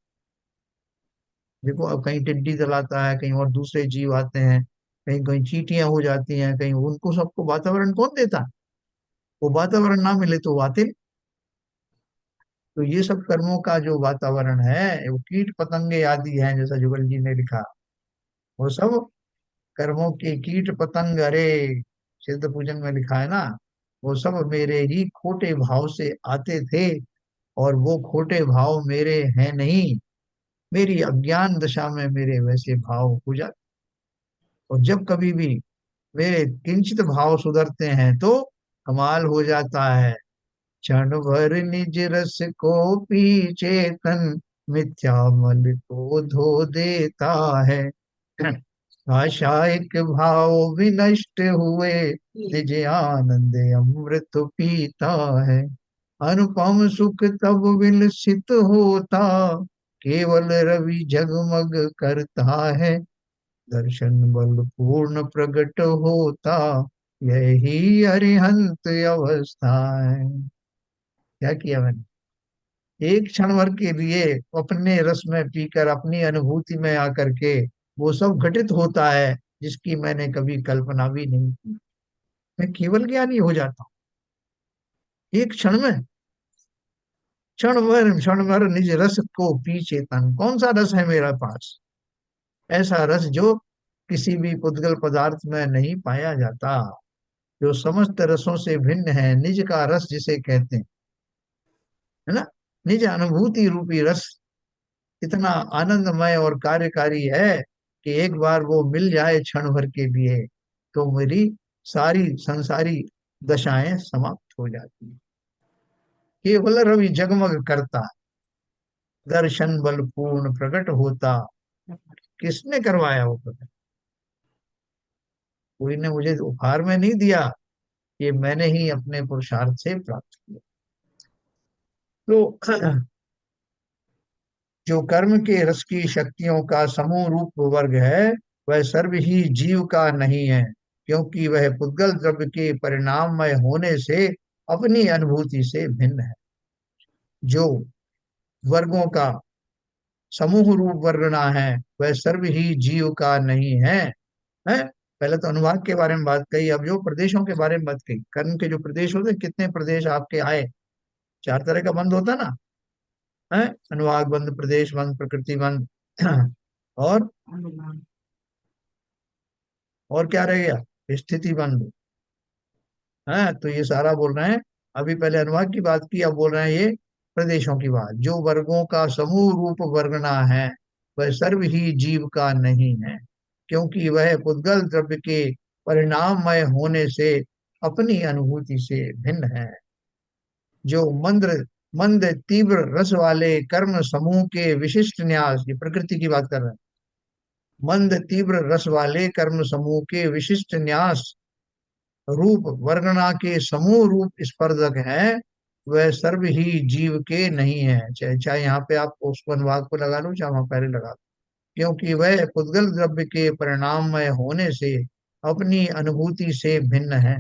देखो अब कहीं टिड्डी दल आता है, कहीं और दूसरे जीव आते हैं, कहीं कहीं चींटियां हो जाती हैं, कहीं उनको सबको वातावरण कौन देता? वो वातावरण ना मिले तो वो आते नहीं। तो ये सब कर्मों का जो वातावरण है वो कीट पतंगे आदि हैं, जैसा जुगल जी ने लिखा। वो सब कर्मों के कीट पतंग, अरे सिद्ध पूजन में लिखा है ना, वो सब मेरे ही खोटे भाव से आते थे। और वो खोटे भाव मेरे हैं नहीं, मेरी अज्ञान दशा में मेरे वैसे भाव हो जाते। और जब कभी भी मेरे किंचित भाव सुधरते हैं तो कमाल हो जाता है। क्षण भर निज रस को पी चेतन, मिथ्या मल को धो देता है। आशायिक भाव विनष्ट हुए, निज आनंद अमृत पीता है। अनुपम सुख तब विलसित होता, केवल रवि जगमग करता है। दर्शन बल पूर्ण प्रकट होता, यही अरिहंत अवस्था है। क्या किया मैंने? एक क्षण भर के लिए अपने रस में पीकर अपनी अनुभूति में आकर के वो सब घटित होता है जिसकी मैंने कभी कल्पना भी नहीं की। मैं केवल ज्ञानी हो जाता हूँ एक क्षण में। क्षण भर निज रस को पी चेतन। कौन सा रस है मेरे पास? ऐसा रस जो किसी भी पुद्गल पदार्थ में नहीं पाया जाता, जो समस्त रसों से भिन्न है, निज का रस जिसे कहते हैं, है ना। निज अनुभूति रूपी रस इतना आनंदमय और कार्यकारी है कि एक बार वो मिल जाए क्षण भर के लिए तो मेरी सारी संसारी दशाएं समाप्त हो जाती हैं। केवल रवि जगमग करता, दर्शन बल पूर्ण प्रकट होता। किसने करवाया वो प्रकट? कोई ने मुझे उपहार में नहीं दिया, ये मैंने ही अपने पुरुषार्थ से प्राप्त किया। तो जो कर्म के रस की शक्तियों का समूह रूप वर्ग है, वह सर्व ही जीव का नहीं है, क्योंकि वह पुद्गल द्रव्य के परिणाममय होने से अपनी अनुभूति से भिन्न है। जो वर्गों का समूह रूप वर्णना है वह सर्व ही जीव का नहीं है। है। पहले तो अनुभाग के बारे में बात कही, अब जो प्रदेशों के बारे में बात कही, कर्म के जो प्रदेश होते हैं, कितने प्रदेश आपके आए? चार तरह का बंध होता ना, है। अनुभाग बंध, प्रदेश बंध, प्रकृति बंध और और क्या रह गया? स्थिति बंध। है, तो ये सारा बोल रहे हैं। अभी पहले अनुभाग की बात की, अब बोल रहे हैं ये प्रदेशों की बात। जो वर्गों का समूह रूप वर्गना है वह सर्व ही जीव का नहीं है, क्योंकि वह पुद्गल द्रव्य के परिणाममय होने से अपनी अनुभूति से भिन्न है। जो मंद मंद तीव्र रस वाले कर्म समूह के विशिष्ट न्यास, ये प्रकृति की बात कर रहे हैं, मंद तीव्र रस वाले कर्म समूह के विशिष्ट न्यास रूप वर्णना के समूह रूप स्पर्धक है, वह सर्व ही जीव के नहीं है। चाहे चाहे यहाँ पे आप उस अनुवाद को लगा लो, चाहे वहां पहले लगा लो। क्योंकि वह पुद्गल द्रव्य के परिणाममय होने से अपनी अनुभूति से भिन्न है।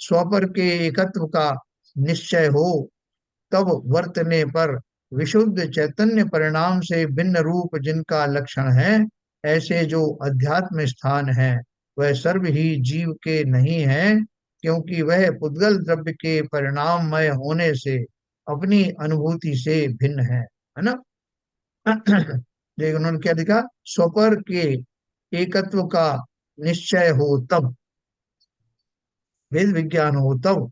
स्वपर के एकत्व का निश्चय हो तब वर्तने पर विशुद्ध चैतन्य परिणाम से भिन्न रूप जिनका लक्षण है, ऐसे जो अध्यात्म स्थान है वह सर्व ही जीव के नहीं है, क्योंकि वह पुद्गल द्रव्य के परिणाममय होने से अपनी अनुभूति से भिन्न है ना। लेकिन उन्होंने क्या लिखा? स्वपर के एकत्व का निश्चय हो तब, वेद विज्ञान हो तब,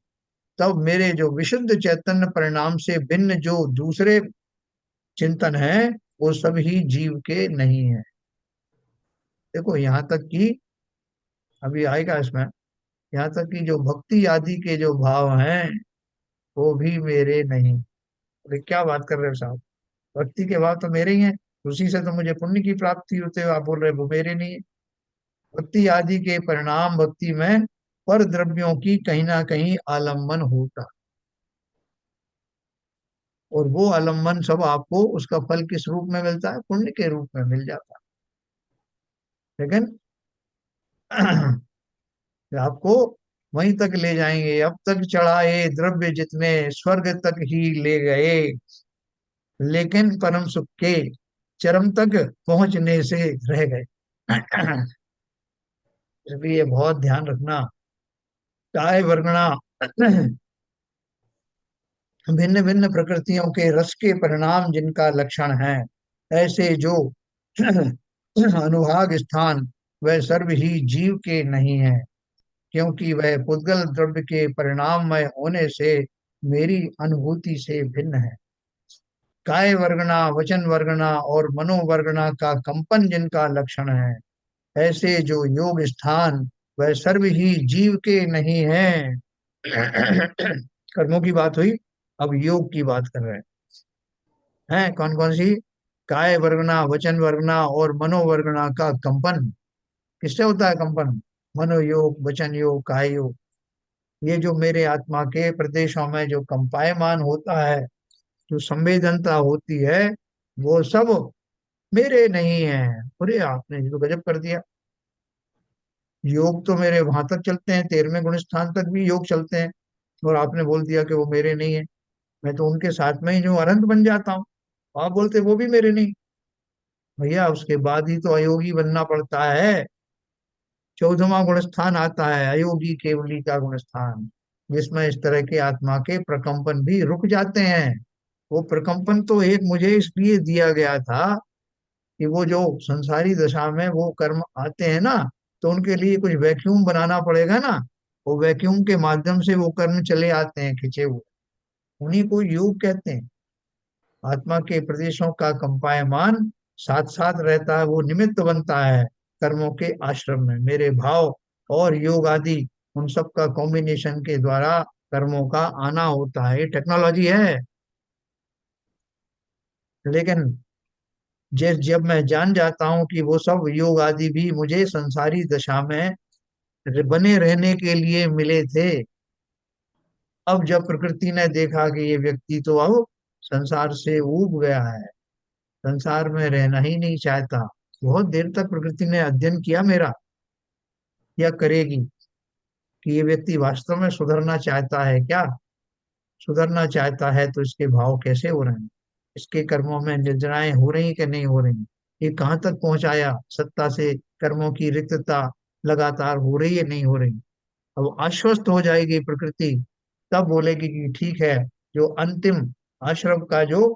तब मेरे जो विशुद्ध चैतन्य परिणाम से भिन्न जो दूसरे चिंतन है वो सभी जीव के नहीं है। देखो यहाँ तक कि, अभी आएगा इसमें, यहाँ तक कि जो भक्ति आदि के जो भाव हैं वो भी मेरे नहीं। अरे क्या बात कर रहे हो साहब? भक्ति के भाव तो मेरे ही हैं, उसी से तो मुझे पुण्य की प्राप्ति होते हो, आप बोल रहे हो वो मेरे नहीं है। भक्ति आदि के परिणाम भक्ति में पर द्रव्यों की कहीं ना कहीं आलम्बन होता, और वो आलम्बन सब आपको उसका फल किस रूप में मिलता है? पुण्य के रूप में मिल जाता है। लेकिन आपको वहीं तक ले जाएंगे, अब तक चढ़ाए द्रव्य जितने स्वर्ग तक ही ले गए, लेकिन परम सुख के चरम तक पहुंचने से रह गए। इसलिए बहुत ध्यान रखना। काय वर्णना भिन्न भिन्न प्रकृतियों के रस के परिणाम जिनका लक्षण है, ऐसे जो अनुभाग स्थान वह सर्व ही जीव के नहीं है, क्योंकि वह पुद्गल द्रव्य के परिणाममय होने से मेरी अनुभूति से भिन्न है। काय वर्गना, वचन वर्गना और मनोवर्गना का कंपन जिनका लक्षण है, ऐसे जो योग स्थान वह सर्व ही जीव के नहीं है। कर्मों की बात हुई, अब योग की बात कर रहे हैं। कौन कौन सी? काय वर्गना, वचन वर्गना और मनोवर्गना का कंपन। किससे होता है कंपन? मनोयोग, वचन योग, काय योग। ये जो मेरे आत्मा के प्रदेशों में जो कंपायमान होता है, जो संवेदनता होती है, वो सब मेरे नहीं है। अरे आपने ये तो गजब कर दिया। योग तो मेरे वहां तक चलते हैं, 13वें गुण स्थान तक भी योग चलते हैं, और आपने बोल दिया कि वो मेरे नहीं है। मैं तो उनके साथ में ही जो अनंत बन जाता हूँ। आप बोलते वो भी मेरे नहीं। भैया उसके बाद ही तो अयोगी बनना पड़ता है। 14वां गुण स्थान आता है अयोगी केवली का गुण स्थान, जिसमें इस तरह के आत्मा के प्रकंपन भी रुक जाते हैं। वो प्रकंपन तो एक मुझे इसलिए दिया गया था कि वो जो संसारी दशा में वो कर्म आते हैं ना, तो उनके लिए कुछ वैक्यूम बनाना पड़ेगा ना। वो वैक्यूम के माध्यम से वो कर्म चले आते हैं खिंचे हुए। उन्हीं को योग कहते हैं। आत्मा के प्रदेशों का कंपायमान साथ साथ रहता है, वो निमित्त बनता है कर्मों के आश्रम में। मेरे भाव और योग आदि उन सब का कॉम्बिनेशन के द्वारा कर्मों का आना होता है। ये टेक्नोलॉजी है। लेकिन जब मैं जान जाता हूँ कि वो सब योग आदि भी मुझे संसारी दशा में बने रहने के लिए मिले थे। अब जब प्रकृति ने देखा कि ये व्यक्ति तो अब संसार से ऊब गया है, संसार में रहना ही नहीं चाहता। बहुत देर तक प्रकृति ने अध्ययन किया मेरा, या करेगी, कि ये व्यक्ति वास्तव में सुधरना चाहता है क्या। सुधरना चाहता है तो इसके भाव कैसे हो रहे हैं, इसके कर्मों में निर्जराएं हो रही कि नहीं हो रही, ये कहाँ तक पहुंचाया सत्ता से, कर्मों की रिक्तता लगातार हो रही है नहीं हो रही। अब आश्वस्त हो जाएगी प्रकृति, तब बोलेगी कि ठीक है, जो अंतिम आश्रम का जो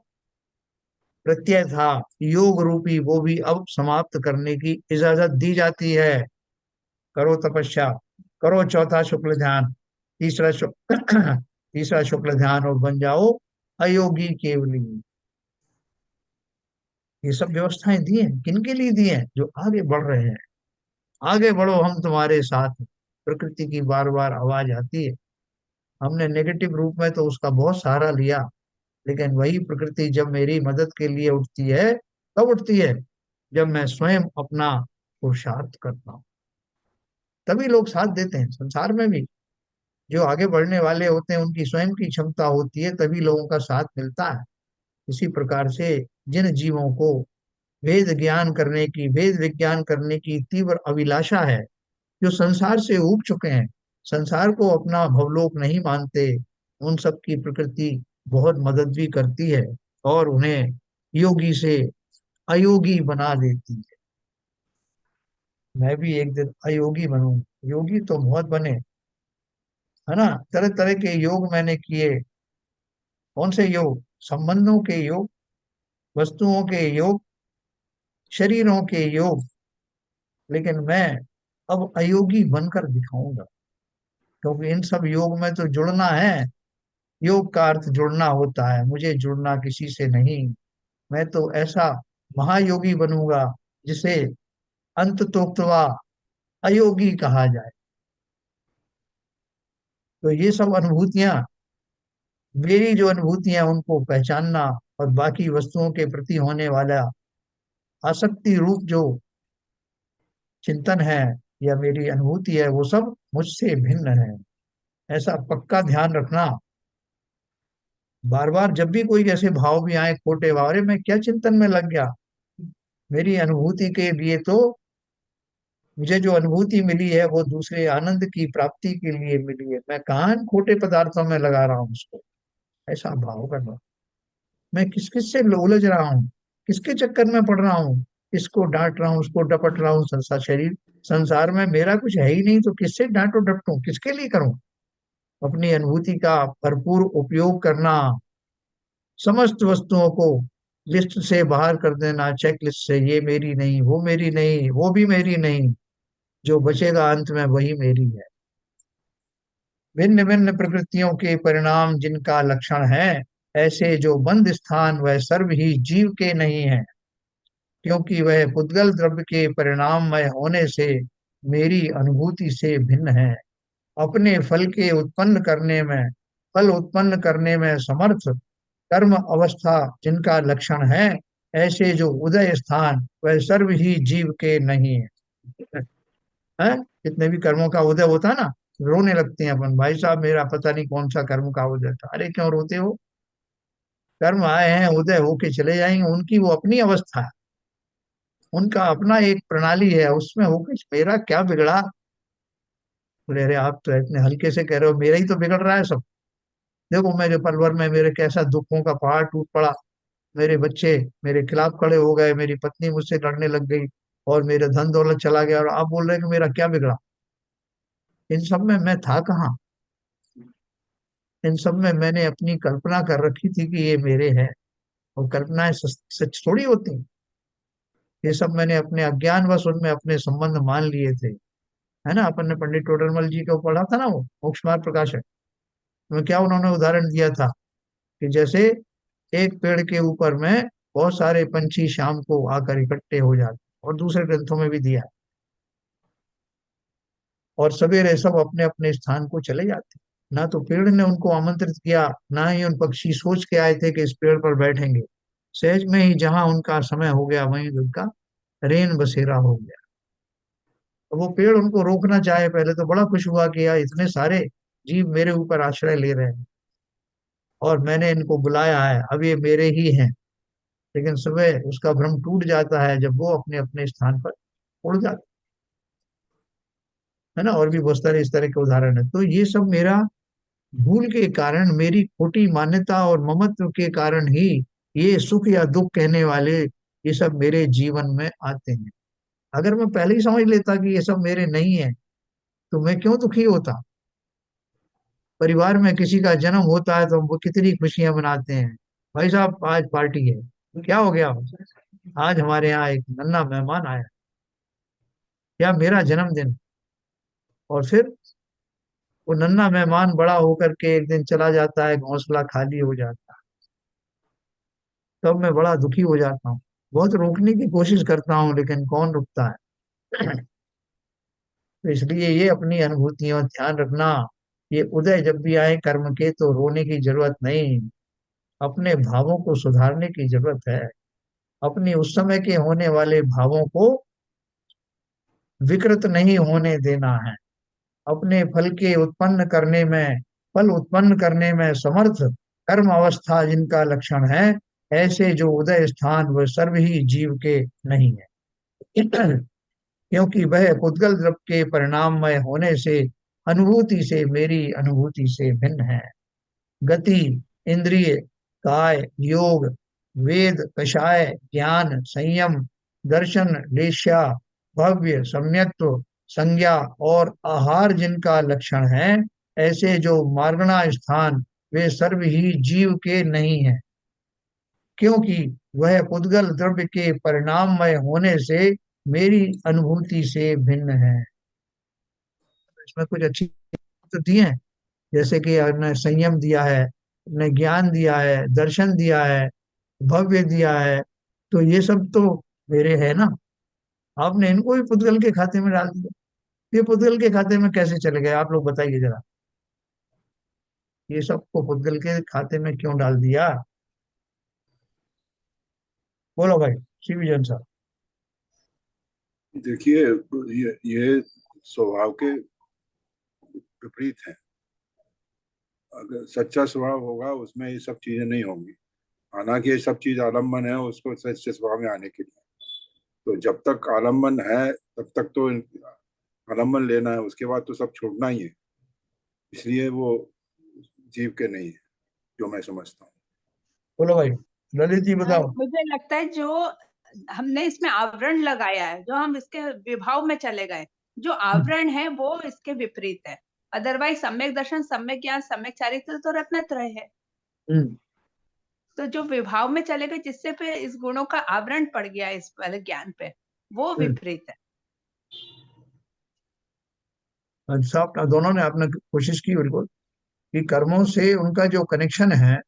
प्रत्यय था योग रूपी, वो भी अब समाप्त करने की इजाजत दी जाती है। करो तपस्या, करो चौथा शुक्ल ध्यान, तीसरा शुक्ल तीसरा शुक्ल ध्यान, और बन जाओ अयोगी केवली। ये सब व्यवस्थाएं दी हैं, किनके लिए दी हैं? जो आगे बढ़ रहे हैं। आगे बढ़ो, हम तुम्हारे साथ हैं। प्रकृति की बार बार आवाज आती है। हमने नेगेटिव रूप में तो उसका बहुत सहारा लिया, लेकिन वही प्रकृति जब मेरी मदद के लिए उठती है, कब उठती है? जब मैं स्वयं अपना पुरुषार्थ करता हूँ, तभी लोग साथ देते हैं संसार में भी। जो आगे बढ़ने वाले होते हैं उनकी स्वयं की क्षमता होती है, तभी लोगों का साथ मिलता है। इसी प्रकार से जिन जीवों को वेद विज्ञान करने की तीव्र अभिलाषा है, जो संसार से ऊब चुके हैं, संसार को अपना भवलोक नहीं मानते, उन सब की प्रकृति बहुत मदद भी करती है, और उन्हें योगी से अयोगी बना देती है। मैं भी एक दिन अयोगी बनूं। योगी तो बहुत बने, है ना। तरह तरह के योग मैंने किए। कौन से योग? संबंधों के योग, वस्तुओं के योग, शरीरों के योग। लेकिन मैं अब अयोगी बनकर दिखाऊंगा, क्योंकि इन सब योग में तो जुड़ना है। योग का अर्थ जुड़ना होता है, मुझे जुड़ना किसी से नहीं। मैं तो ऐसा महायोगी बनूंगा जिसे अंत तोक्तवा अयोगी कहा जाए। तो ये सब अनुभूतियां, मेरी जो अनुभूतियां, उनको पहचानना, और बाकी वस्तुओं के प्रति होने वाला आसक्ति रूप जो चिंतन है या मेरी अनुभूति है, वो सब मुझसे भिन्न है। ऐसा पक्का ध्यान रखना। बार बार जब भी कोई ऐसे भाव भी आए खोटे भाव, अरे मैं क्या चिंतन में लग गया, मेरी अनुभूति के लिए तो, मुझे जो अनुभूति मिली है वो दूसरे आनंद की प्राप्ति के लिए मिली है। मैं कहाँ इन खोटे पदार्थों में लगा रहा हूँ उसको। ऐसा भाव करना। मैं किस किस से उलझ रहा हूँ, किसके चक्कर में पड़ रहा हूँ, इसको डांट रहा हूँ, उसको डपट रहा हूँ। संसार शरीर, संसार में मेरा कुछ है ही नहीं, तो किससे डांटो डपटूं, किसके लिए करूं? अपनी अनुभूति का भरपूर उपयोग करना, समस्त वस्तुओं को लिस्ट से बाहर कर देना, चेक लिस्ट से, ये मेरी नहीं, वो मेरी नहीं, वो भी मेरी नहीं, जो बचेगा अंत में वही मेरी है। भिन्न भिन्न प्रकृतियों के परिणाम जिनका लक्षण है, ऐसे जो बंद स्थान वह सर्व ही जीव के नहीं है, क्योंकि वह पुद्गल द्रव्य के परिणाममय होने से मेरी अनुभूति से भिन्न है। अपने फल उत्पन्न करने में समर्थ कर्म अवस्था जिनका लक्षण है, ऐसे जो उदय स्थान वह सर्व ही जीव के नहीं है। हैं? जितने भी कर्मों का उदय होता है ना, रोने लगते हैं अपन, भाई साहब मेरा पता नहीं कौन सा कर्म का उदय था। अरे क्यों रोते हो? कर्म आए हैं, उदय होके चले जाएंगे, उनकी वो अपनी अवस्था है, उनका अपना एक प्रणाली है, उसमें होके मेरा क्या बिगड़ा। बोले अरे आप तो इतने हल्के से कह रहे हो, मेरा ही तो बिगड़ रहा है सब। देखो मेरे परिवार में मेरे कैसा दुखों का पहाड़ टूट पड़ा। मेरे बच्चे मेरे खिलाफ खड़े हो गए, मेरी पत्नी मुझसे लड़ने लग गई, और मेरा धन दौलत चला गया, और आप बोल रहे हैं कि मेरा क्या बिगड़ा। इन सब में मैं था कहाँ? इन सब में मैंने अपनी कल्पना कर रखी थी कि ये मेरे है, और कल्पनाएं सच सच थोड़ी होती हैं। ये सब मैंने अपने अज्ञानवश उनमें अपने संबंध मान लिए थे। है ना, अपन ने पंडित टोडरमल जी को पढ़ा था ना, वो मोक्ष मार्ग प्रकाश है, तो क्या उन्होंने उदाहरण दिया था कि जैसे एक पेड़ के ऊपर में बहुत सारे पंछी शाम को आकर इकट्ठे हो जाते, और दूसरे ग्रंथों में भी दिया है, और सवेरे सब अपने अपने स्थान को चले जाते। ना तो पेड़ ने उनको आमंत्रित किया, ना ही उन पक्षी सोच के आए थे कि इस पेड़ पर बैठेंगे। सहज में ही जहां उनका समय हो गया वहीं उनका रेन बसेरा हो गया। तो वो पेड़ उनको रोकना चाहे, पहले तो बड़ा खुश हुआ कि यार इतने सारे जीव मेरे ऊपर आश्रय ले रहे हैं, और मैंने इनको बुलाया है, अब ये मेरे ही हैं। लेकिन सुबह उसका भ्रम टूट जाता है जब वो अपने अपने स्थान पर उड़ जाते। है ना, और भी बहुत सारे इस तरह के उदाहरण है। तो ये सब मेरा भूल के कारण, मेरी खोटी मान्यता और ममत्व के कारण ही ये सुख या दुख कहने वाले ये सब मेरे जीवन में आते हैं। अगर मैं पहले ही समझ लेता कि ये सब मेरे नहीं है, तो मैं क्यों दुखी होता। परिवार में किसी का जन्म होता है तो हम वो कितनी खुशियां मनाते हैं, भाई साहब आज पार्टी है, क्या हो गया, आज हमारे यहाँ एक नन्हा मेहमान आया, या मेरा जन्मदिन। और फिर वो नन्हा मेहमान बड़ा होकर के एक दिन चला जाता है, घोंसला खाली हो जाता है, तब मैं बड़ा दुखी हो जाता हूँ। बहुत रोकने की कोशिश करता हूँ, लेकिन कौन रुकता है। तो इसलिए ये अपनी अनुभूतियों ध्यान रखना, ये उदय जब भी आए कर्म के तो रोने की जरूरत नहीं, अपने भावों को सुधारने की जरूरत है। अपनी उस समय के होने वाले भावों को विकृत नहीं होने देना है। अपने फल उत्पन्न करने में समर्थ कर्म अवस्था जिनका लक्षण है, ऐसे जो उदय स्थान वह सर्व ही जीव के नहीं है। क्योंकि वह पुद्गल द्रव के परिणाममय होने से अनुभूति से मेरी अनुभूति से भिन्न है। गति, इंद्रिय, काय, योग, वेद, कषाय, ज्ञान, संयम, दर्शन, लेश्या, भव्य, सम्यक्त्व, संज्ञा और आहार जिनका लक्षण है, ऐसे जो मार्गणा स्थान वे सर्व ही जीव के नहीं है। क्योंकि वह पुद्गल द्रव्य के परिणाममय होने से मेरी अनुभूति से भिन्न है। इसमें कुछ अच्छी तो दिए हैं, जैसे कि आपने संयम दिया है, आपने ज्ञान दिया है, दर्शन दिया है, भव्य दिया है, तो ये सब तो मेरे है ना। आपने इनको भी पुद्गल के खाते में डाल दिया। ये पुद्गल के खाते में कैसे चले गए, आप लोग बताइए जरा। ये सबको पुद्गल के खाते में क्यों डाल दिया? बोलो भाई, सी विजन साहब। देखिए, ये स्वभाव के विपरीत है। अगर सच्चा स्वभाव होगा उसमें ये सब चीजें नहीं होंगी। हालांकि ये सब चीज आलम्बन है उसको सच्चे स्वभाव में आने के लिए। तो जब तक आलम्बन है तब तक तो आलम्बन लेना है, उसके बाद तो सब छोड़ना ही है। इसलिए वो जीव के नहीं है, जो मैं समझता हूँ। बोलो भाई, ललित जी बताओ। मुझे लगता है जो हमने इसमें आवरण लगाया है, जो हम इसके विभाव में चले गए, जो आवरण है वो इसके विपरीत है। अदरवाइज सम्यक दर्शन, सम्यक ज्ञान, सम्यक चारित्र तो रत्नत्रय है। हम्म। तो जो विभाव में चले गए, जिससे पे इस गुणों का आवरण पड़ गया इस वाले ज्ञान पे, वो हम्म। विपरीत है। साहब दोनों ने आपने कोशिश की बिल्कुल, कि कर्मों से उनका जो कनेक्शन है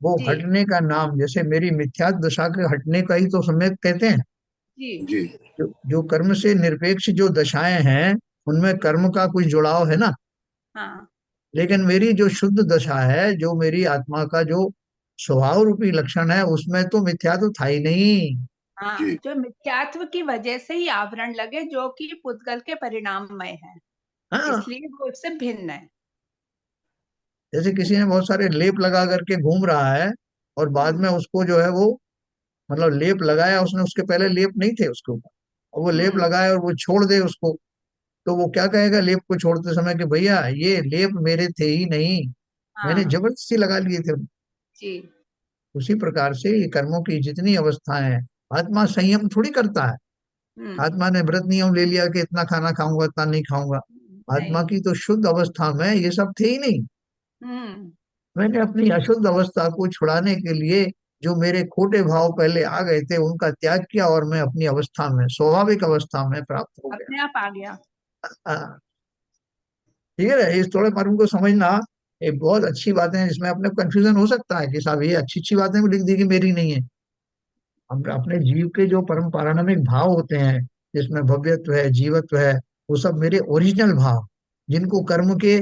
वो जी हटने का नाम, जैसे मेरी मिथ्या दशा के हटने का ही तो सम्यक कहते हैं। जी जी। जो कर्म से निरपेक्ष जो दशाएं हैं, उनमें कर्म का कुछ जुड़ाव है ना। हाँ लेकिन मेरी जो शुद्ध दशा है, जो मेरी आत्मा का जो स्वभाव रूपी लक्षण है, उसमें तो मिथ्या तो था ही नहीं। हाँ, जी। जो मिथ्यात्व की वजह से ही आवरण लगे, जो कि पुद्गल के परिणाममय है, हाँ, इसलिए वो इससे भिन्न है। जैसे किसी ने बहुत सारे लेप लगा करके घूम रहा है, और बाद में हम्म उसको जो है वो, मतलब लेप लगाया उसने, उसके पहले लेप नहीं थे उसके ऊपर, और वो लेप हम्म लगाए और वो छोड़ दे उसको, तो वो क्या कहेगा लेप को छोड़ते समय कि भैया ये लेप मेरे थे ही नहीं। मैंने हाँ जबरदस्ती लगा लिए थे। जी। उसी प्रकार से ये कर्मों की जितनी अवस्थाएं हैं, आत्मा संयम थोड़ी करता है। आत्मा ने व्रत नियम ले लिया कि इतना खाना खाऊंगा इतना नहीं खाऊंगा। आत्मा नहीं। की तो शुद्ध अवस्था में ये सब थे ही नहीं। हम्म। मैंने अपनी अशुद्ध अवस्था को छुड़ाने के लिए जो मेरे खोटे भाव पहले आ गए थे उनका त्याग किया, और मैं अपनी अवस्था में, स्वाभाविक अवस्था में प्राप्त हो गया। अपने आप आ गया। हाँ, ठीक है ना? इस थोड़े मर्म को समझना एक बहुत अच्छी बात है। इसमें अपने कंफ्यूजन हो सकता है कि साहब ये अच्छी अच्छी बातें भी लिख दी कि मेरी नहीं है। हम अपने जीव के जो परम पारमाणिक भाव होते हैं, जिसमें भव्यत्व है, जीवत्व है, वो सब मेरे ओरिजिनल भाव, जिनको कर्म के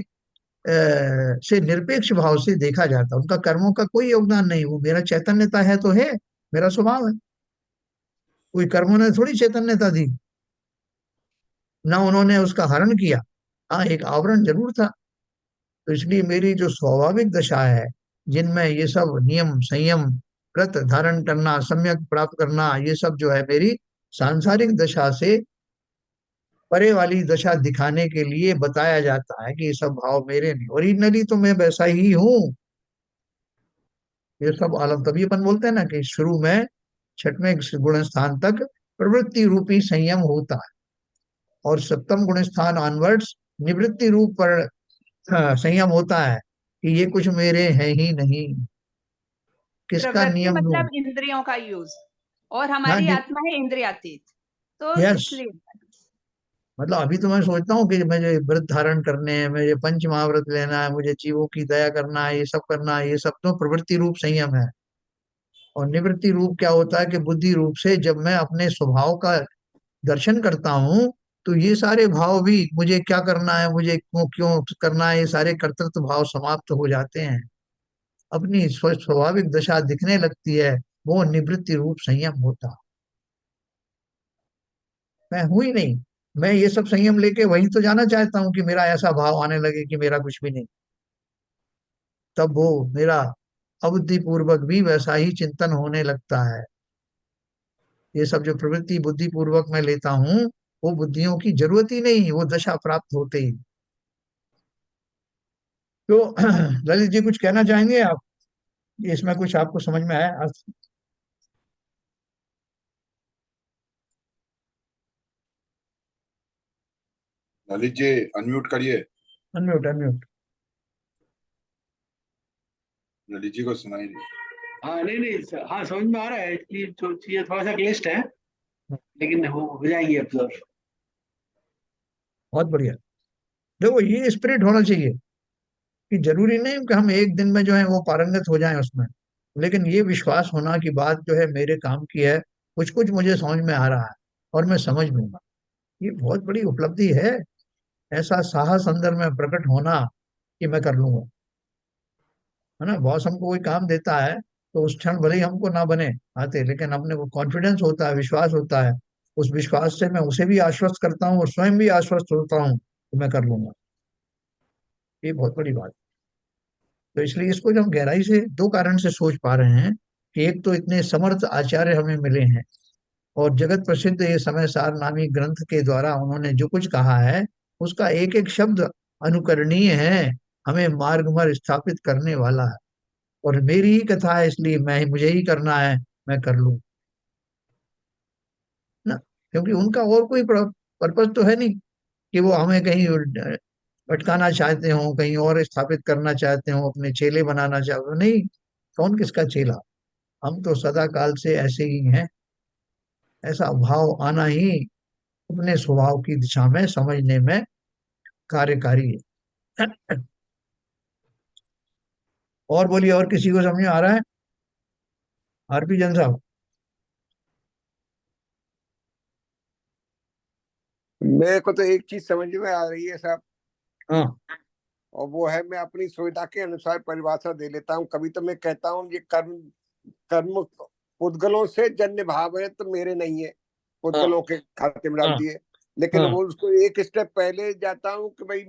से निरपेक्ष भाव से देखा जाता है, उनका कर्मों का कोई योगदान नहीं, वो मेरा चैतन्यता है तो है, मेरा स्वभाव है। कोई कर्मों ने थोड़ी चैतन्यता दी, ना उन्होंने उसका हरण किया। हाँ, एक आवरण जरूर था। तो इसलिए मेरी जो स्वाभाविक दशा है, जिनमें ये सब नियम संयम, व्रत धारण करना, सम्यक प्राप्त करना, ये सब जो है मेरी सांसारिक दशा से परे वाली दशा दिखाने के लिए बताया जाता है कि ये सब भाव मेरे नहीं, ओरिजिनली तो मैं वैसा ही हूँ। ये सब आलम, तभी अपन बोलते हैं ना कि शुरू में छठवें गुण स्थान तक प्रवृत्ति रूपी संयम होता है, और सप्तम गुण स्थान ऑनवर्ड्स निवृत्ति रूप पर संयम होता है कि ये कुछ मेरे हैं ही नहीं, किसका प्रवृत्ति नियम लूं। मतलब इंद्रियों का यूज, और हाँ, हमारी आत्मा है इंद्रियातीत, तो यस। इसलिए। मतलब अभी तो मैं सोचता हूँ कि मुझे व्रत धारण करने हैं, मुझे पंच महाव्रत लेना है, मुझे जीवों की दया करना है, ये सब करना है, ये सब तो प्रवृत्ति रूप संयम है। और निवृत्ति रूप क्या होता है कि बुद्धि रूप से जब मैं अपने स्वभाव का दर्शन करता हूँ, तो ये सारे भाव भी, मुझे क्या करना है, मुझे क्यों क्यों करना है, ये सारे कर्तृत्व भाव समाप्त हो जाते हैं। अपनी स्वाभाविक दशा दिखने लगती है। वो निवृत्ति रूप संयम होता। मैं हूं ही नहीं। मैं ये सब संयम लेके वही तो जाना चाहता हूँ कि मेरा ऐसा भाव आने लगे कि मेरा कुछ भी नहीं। तब वो मेरा अबुद्धि पूर्वक भी वैसा ही चिंतन होने लगता है। ये सब जो प्रवृत्ति बुद्धि पूर्वक मैं लेता हूँ, वो बुद्धियों की जरूरत ही नहीं, वो दशा प्राप्त होते ही। तो ललित जी कुछ कहना चाहेंगे आप? इसमें कुछ आपको समझ में आया? ललित जी अनम्यूट करिए। Unmute unmute. ललित जी को सुनाई नहीं। हाँ नहीं नहीं हाँ समझ में आ रहा है कि जो चीजें थोड़ा सा क्लिष्ट है, लेकिन हो जाएंगी अब्जर्व। बहुत बढ़िया। देखो ये स्पिरिट होना चाहिए कि जरूरी नहीं कि हम एक दिन में जो है वो पारंगत हो जाएं उसमें, लेकिन ये विश्वास होना कि बात जो है मेरे काम की है, कुछ कुछ मुझे समझ में आ रहा है और मैं समझ लूंगा। ये बहुत बड़ी उपलब्धि है। ऐसा साहस अंदर में प्रकट होना कि मैं कर लूंगा। है ना? बॉस हमको कोई काम देता है तो उस क्षण भले ही हमको ना बने आते, लेकिन अपने को कॉन्फिडेंस होता है, विश्वास होता है। उस विश्वास से मैं उसे भी आश्वस्त करता हूँ और स्वयं भी आश्वस्त होता हूँ कि मैं कर लूंगा। ये बहुत बड़ी बात है। तो इसलिए इसको जब हम गहराई से दो कारण से सोच पा रहे हैं कि एक तो इतने समर्थ आचार्य हमें मिले हैं, और जगत प्रसिद्ध ये समय सार नामी ग्रंथ के द्वारा उन्होंने जो कुछ कहा है, उसका एक एक शब्द अनुकरणीय है, हमें मार्ग पर स्थापित करने वाला है। और मेरी ही कथा है, इसलिए मैं मुझे ही करना है, मैं कर लूं ना। क्योंकि उनका और कोई पर्पज तो है नहीं कि वो हमें कहीं भटकाना चाहते हो, कहीं और स्थापित करना चाहते हो, अपने चेले बनाना चाहते हो। नहीं, कौन किसका चेला? हम तो सदा काल से ऐसे ही हैं। ऐसा भाव आना ही अपने स्वभाव की दिशा में समझने में कार्यकारी है। और बोलिए, और किसी को समझ में आ रहा है? आरपी जन साहब। मेरे को तो एक चीज समझ में आ रही है साहब, हाँ और वो है मैं अपनी सुविधा के अनुसार परिभाषा दे लेता हूँ। कभी तो मैं कहता हूँ ये कर्म कर्म पुद्गलों से जन्य भाव है तो मेरे नहीं है, हाँ पुद्गलों के खाते में डाल हाँ दिए। लेकिन हाँ वो उसको एक स्टेप पहले जाता हूँ कि भाई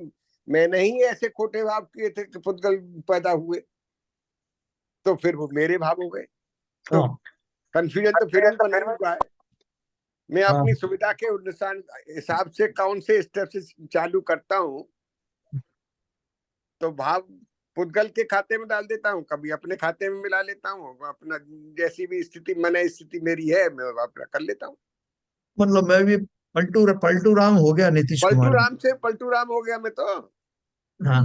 मैंने ही ऐसे खोटे भाव किए थे कि पुद्गल पैदा हुए, तो फिर वो मेरे भाव हो गए। तो हाँ कंफ्यूजन तो फिर भी बना हुआ है। मैं हाँ अपनी सुविधा के हिसाब से कौन से स्टेप से चालू करता हूँ, तो भाव पुद्गल के खाते में डाल देता हूँ, कभी अपने खाते में मिला लेता हूँ, अपना जैसी भी स्थिति मैंने स्थिति मेरी है मैं अपना कर लेता हूँ। मतलब मैं भी पलटू पलटू राम हो गया नीतीश पलटू कुमार भी। राम से पलटू राम हो गया मैं तो। हाँ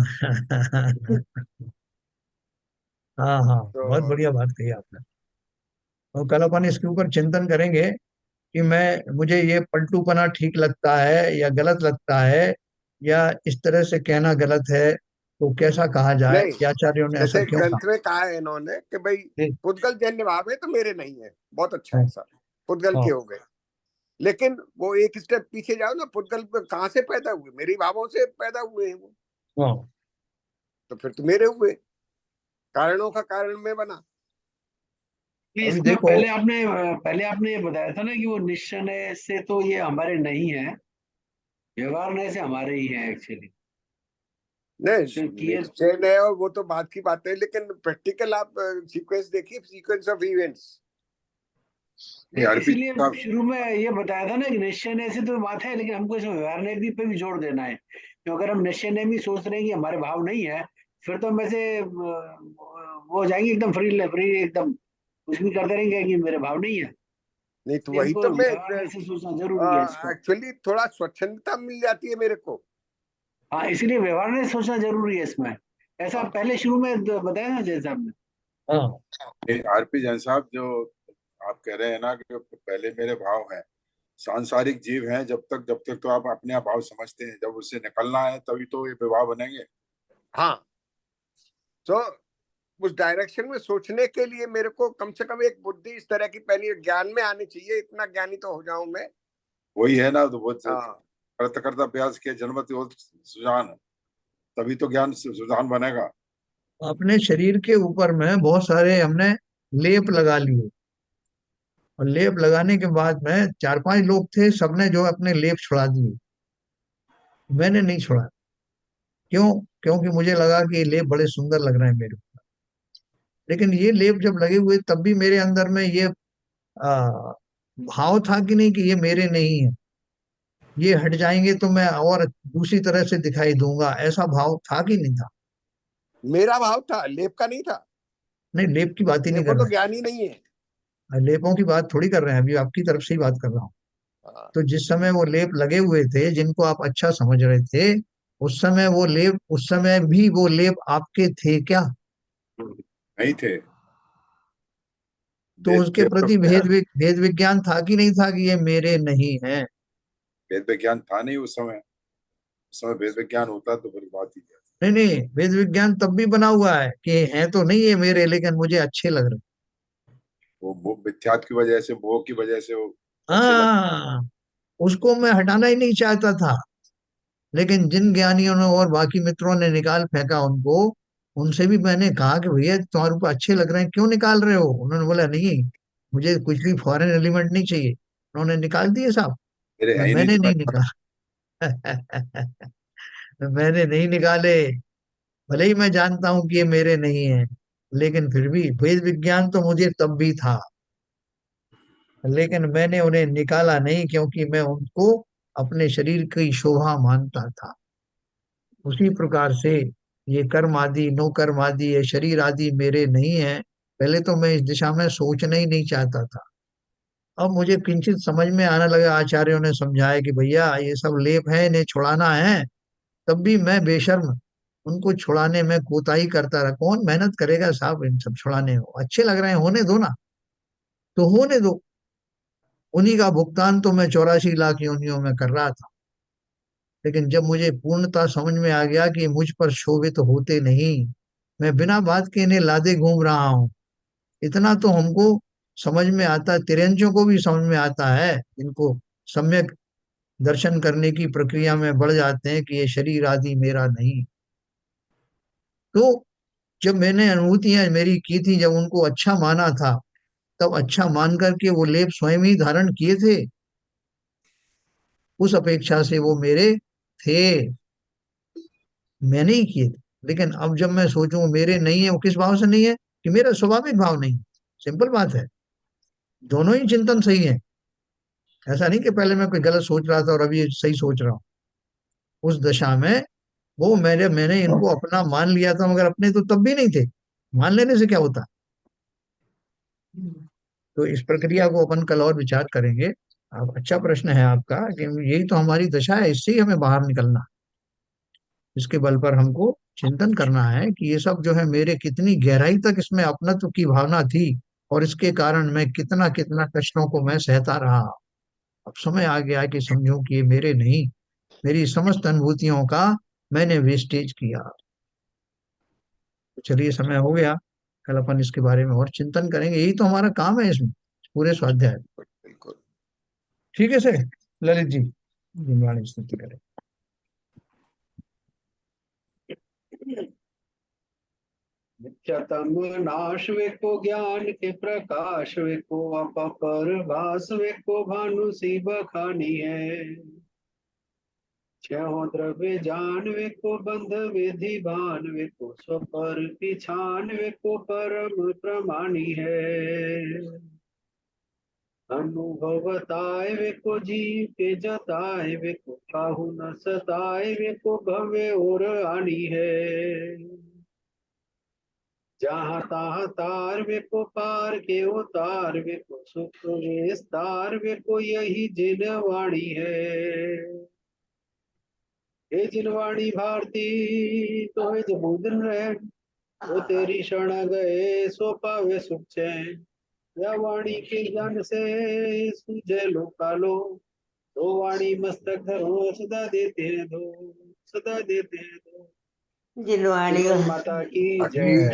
हाँ हाँ, तो बहुत बढ़िया बात कही आपने। और कल अपन इसके ऊपर चिंतन करेंगे कि मैं मुझे ये पलटूपना ठीक लगता है या गलत लगता है, या इस तरह से कहना गलत है, तो कैसा कहा जाए, नहीं, कि आचार्यों ने ऐसा जैसे क्यों कहा। ग्रंथ में कहा है इन्होंने कि भाई ठीक पुद्गल जन्य भाव है तो मेरे नहीं है, बहुत अच्छा है। है सर, पुद्गल के हाँ हो गए। लेकिन वो एक स्टेप पीछे जाओ ना, पुद्गल कहाँ से पैदा हुए? मेरी भावों से पैदा हुए हैं वो, हाँ। तो फिर तो मेरे हुए, कारणों का कारण में बना। कि अभी इसमें देखो, पहले आपने ये बताया था ना कि वो निश्चय से तो ये हमारे नहीं है, व्यवहार नए से हमारे ही है एक्चुअली। नहीं, किए निश्चय नहीं, और वो तो बात की बात है, लेकिन प्रैक्टिकल आप सीक्वेंस देखिए, सीक्वेंस ऑफ इवेंट्स। नहीं, आरपी इसीलिए साहब, शुरू में ये बताया था ना कि निश्चय ने से तो बात है, लेकिन हमको इसमें व्यवहार ने भी पे भी जोर देना है। क्यों अगर हम निश्चय ने भी सोच रहे हैं कि हमारे भाव नहीं है, फिर तो हम ऐसे वो हो जाएंगे एकदम फ्री फ्री एकदम, कुछ भी करते रहेंगे कि मेरे भाव नहीं है। नहीं तो इसलिए वही हमको तो मैं व्यवहार में से सोचना जरूरी है इसको। एक्चुअली थोड़ा स्वच्छंदता मिल जाती है मेरे को। हाँ, इसीलिए व्यवहार में सोचना जरूरी है इसमें। ऐसा हाँ पहले शुरू में बताया ना जैसे आपने। हाँ आरपी जैन साहब, जो आप कह रहे हैं ना कि पहले मेरे भाव हैं, सांसारिक जीव हैं जब तक तो आप अपने आप भाव समझते हैं, जब उससे निकलना है तभी तो ये विवाह बनेंगे। हाँ, तो उस डायरेक्शन में सोचने के लिए मेरे को कम से कम एक बुद्धि इस तरह की पहले ज्ञान में आनी चाहिए, इतना ज्ञानी तो हो जाऊं मैं। वही है ना, तो वो हाँ करता करता अभ्यास के जन्मत हो सुजान, तभी तो ज्ञान सुजान बनेगा। अपने शरीर के ऊपर में बहुत सारे हमने लेप लगा लिए, और लेप लगाने के बाद में चार पांच लोग थे, सबने जो अपने लेप छुड़ा दिए, मैंने नहीं छोड़ा। क्यों? क्योंकि मुझे लगा कि ये लेप बड़े सुंदर लग रहे हैं मेरे ऊपर। लेकिन ये लेप जब लगे हुए तब भी मेरे अंदर में ये आ, भाव था कि नहीं, कि ये मेरे नहीं है, ये हट जाएंगे तो मैं और दूसरी तरह से दिखाई दूंगा, ऐसा भाव था कि नहीं था? मेरा भाव था, लेप का नहीं था। नहीं, लेप की बात ही नहीं देखो कर तो रहे ज्ञानी नहीं है। हैं, लेपों की बात थोड़ी कर रहे हैं, अभी आपकी तरफ से ही बात कर रहा हूँ। हाँ, तो जिस समय वो लेप लगे हुए थे, जिनको आप अच्छा समझ रहे थे, उस समय वो लेप, उस समय भी वो लेप आपके थे क्या? नहीं थे। तो उसके देव तो प्रति भेद विज्ञान था कि नहीं था, कि ये मेरे नहीं है? वेद विज्ञान था नहीं उस समय वेद विज्ञान होता तो फिर बात ही क्या थी। नहीं नहीं, वेद विज्ञान तब भी बना हुआ है कि हैं तो नहीं है मेरे, लेकिन मुझे अच्छे लग रहे वो मिथ्यात्व की वजह से, मोह की वजह से वो हैं। अच्छे लग। हाँ, उसको मैं हटाना ही नहीं चाहता था, लेकिन जिन ज्ञानियों ने और बाकी मित्रों ने निकाल फेंका उनको, उनसे भी मैंने कहा कि भैया तुम्हारे ऊपर अच्छे लग रहे हैं, क्यों निकाल रहे हो? उन्होंने बोला नहीं, मुझे कुछ भी फॉरेन एलिमेंट नहीं चाहिए। उन्होंने निकाल दिए साहब। मेरे है ही नहीं मैंने तो मैं। नहीं निकाला। मैंने नहीं निकाले। भले ही मैं जानता हूं कि ये मेरे नहीं है, लेकिन फिर भी वेद विज्ञान तो मुझे तब भी था, लेकिन मैंने उन्हें निकाला नहीं, क्योंकि मैं उनको अपने शरीर की शोभा मानता था। उसी प्रकार से ये कर्म आदि, नो कर्म आदि, ये शरीर आदि मेरे नहीं है। पहले तो मैं इस दिशा में सोचना ही नहीं चाहता था। अब मुझे किंचित समझ में आने लगा, आचार्यों ने समझाया कि भैया ये सब लेप है, इन्हें छुड़ाना है। तब भी मैं बेशर्म उनको छुड़ाने में कोताही करता रहा। कौन मेहनत करेगा साहब इन सब छुड़ाने हो, अच्छे लग रहे हैं, होने दो ना, तो होने दो। उन्हीं का भुगतान तो मैं 84 लाख योनियों में कर रहा था। लेकिन जब मुझे पूर्णता समझ में आ गया कि मुझ पर शोभित होते नहीं, मैं बिना बात के इन्हें लादे घूम रहा हूँ, इतना तो हमको समझ में आता है, तिरंजों को भी समझ में आता है, इनको सम्यक दर्शन करने की प्रक्रिया में बढ़ जाते हैं कि ये शरीर आदि मेरा नहीं। तो जब मैंने अनुभूतियां मेरी की थी, जब उनको अच्छा माना था, तब अच्छा मान करके वो लेप स्वयं ही धारण किए थे, उस अपेक्षा से वो मेरे थे, मैंने ही किए थे। लेकिन अब जब मैं सोचूं मेरे नहीं है, वो किस भाव से नहीं है? कि मेरा स्वाभाविक भाव नहीं। सिंपल बात है, दोनों ही चिंतन सही है। ऐसा नहीं कि पहले मैं कोई गलत सोच रहा था और अभी सही सोच रहा हूँ। उस दशा में वो मैंने इनको अपना मान लिया था, मगर अपने तो तब भी नहीं थे। मान लेने से क्या होता। तो इस प्रक्रिया को अपन कल और विचार करेंगे। आप, अच्छा प्रश्न है आपका, कि यही तो हमारी दशा है, इससे ही हमें बाहर निकलना। इसके बल पर हमको चिंतन करना है कि ये सब जो है मेरे कितनी गहराई तक इसमें अपनत्व की भावना थी, और इसके कारण मैं कितना कितना कष्टों को मैं सहता रहा। अब समय आ गया कि समझूं कि ये मेरे नहीं, मेरी समस्त अनुभूतियों का मैंने वेस्टेज किया। तो चलिए, समय हो गया। कल अपन इसके बारे में और चिंतन करेंगे, यही तो हमारा काम है इसमें, पूरे स्वाध्याय में। बिल्कुल। ठीक है सर। ललित जी, जिनवाणी स्तुति करें। नित्यतम नाश वेको ज्ञान के प्रकाश वेको अपर भास वेको भानु सी बखानी है। छहो द्रव्य जान वेको बंध विधि भान वेको स्वपर पिछान वेको परम प्रमाणी है। अनुभवताय वेको जीव के जताए वेको काहू न सताए वेको भवे और आनी है। जहाँ तहाँ तार वेको पार के उतार वेको सुख विस्तार वेको यही जिनवाणी है। हे जिनवाणी भारती तो है जबूदन रहे, वो तेरी शरण गए सो पावे सुख चैन। या वाणी के ज्ञान से सूझे लोकालो, तो वाणी मस्तक धरो सदा देते हैं दो, सदा देते हैं दो। जिनवाणी जिनवाणी माता की बाकी जय।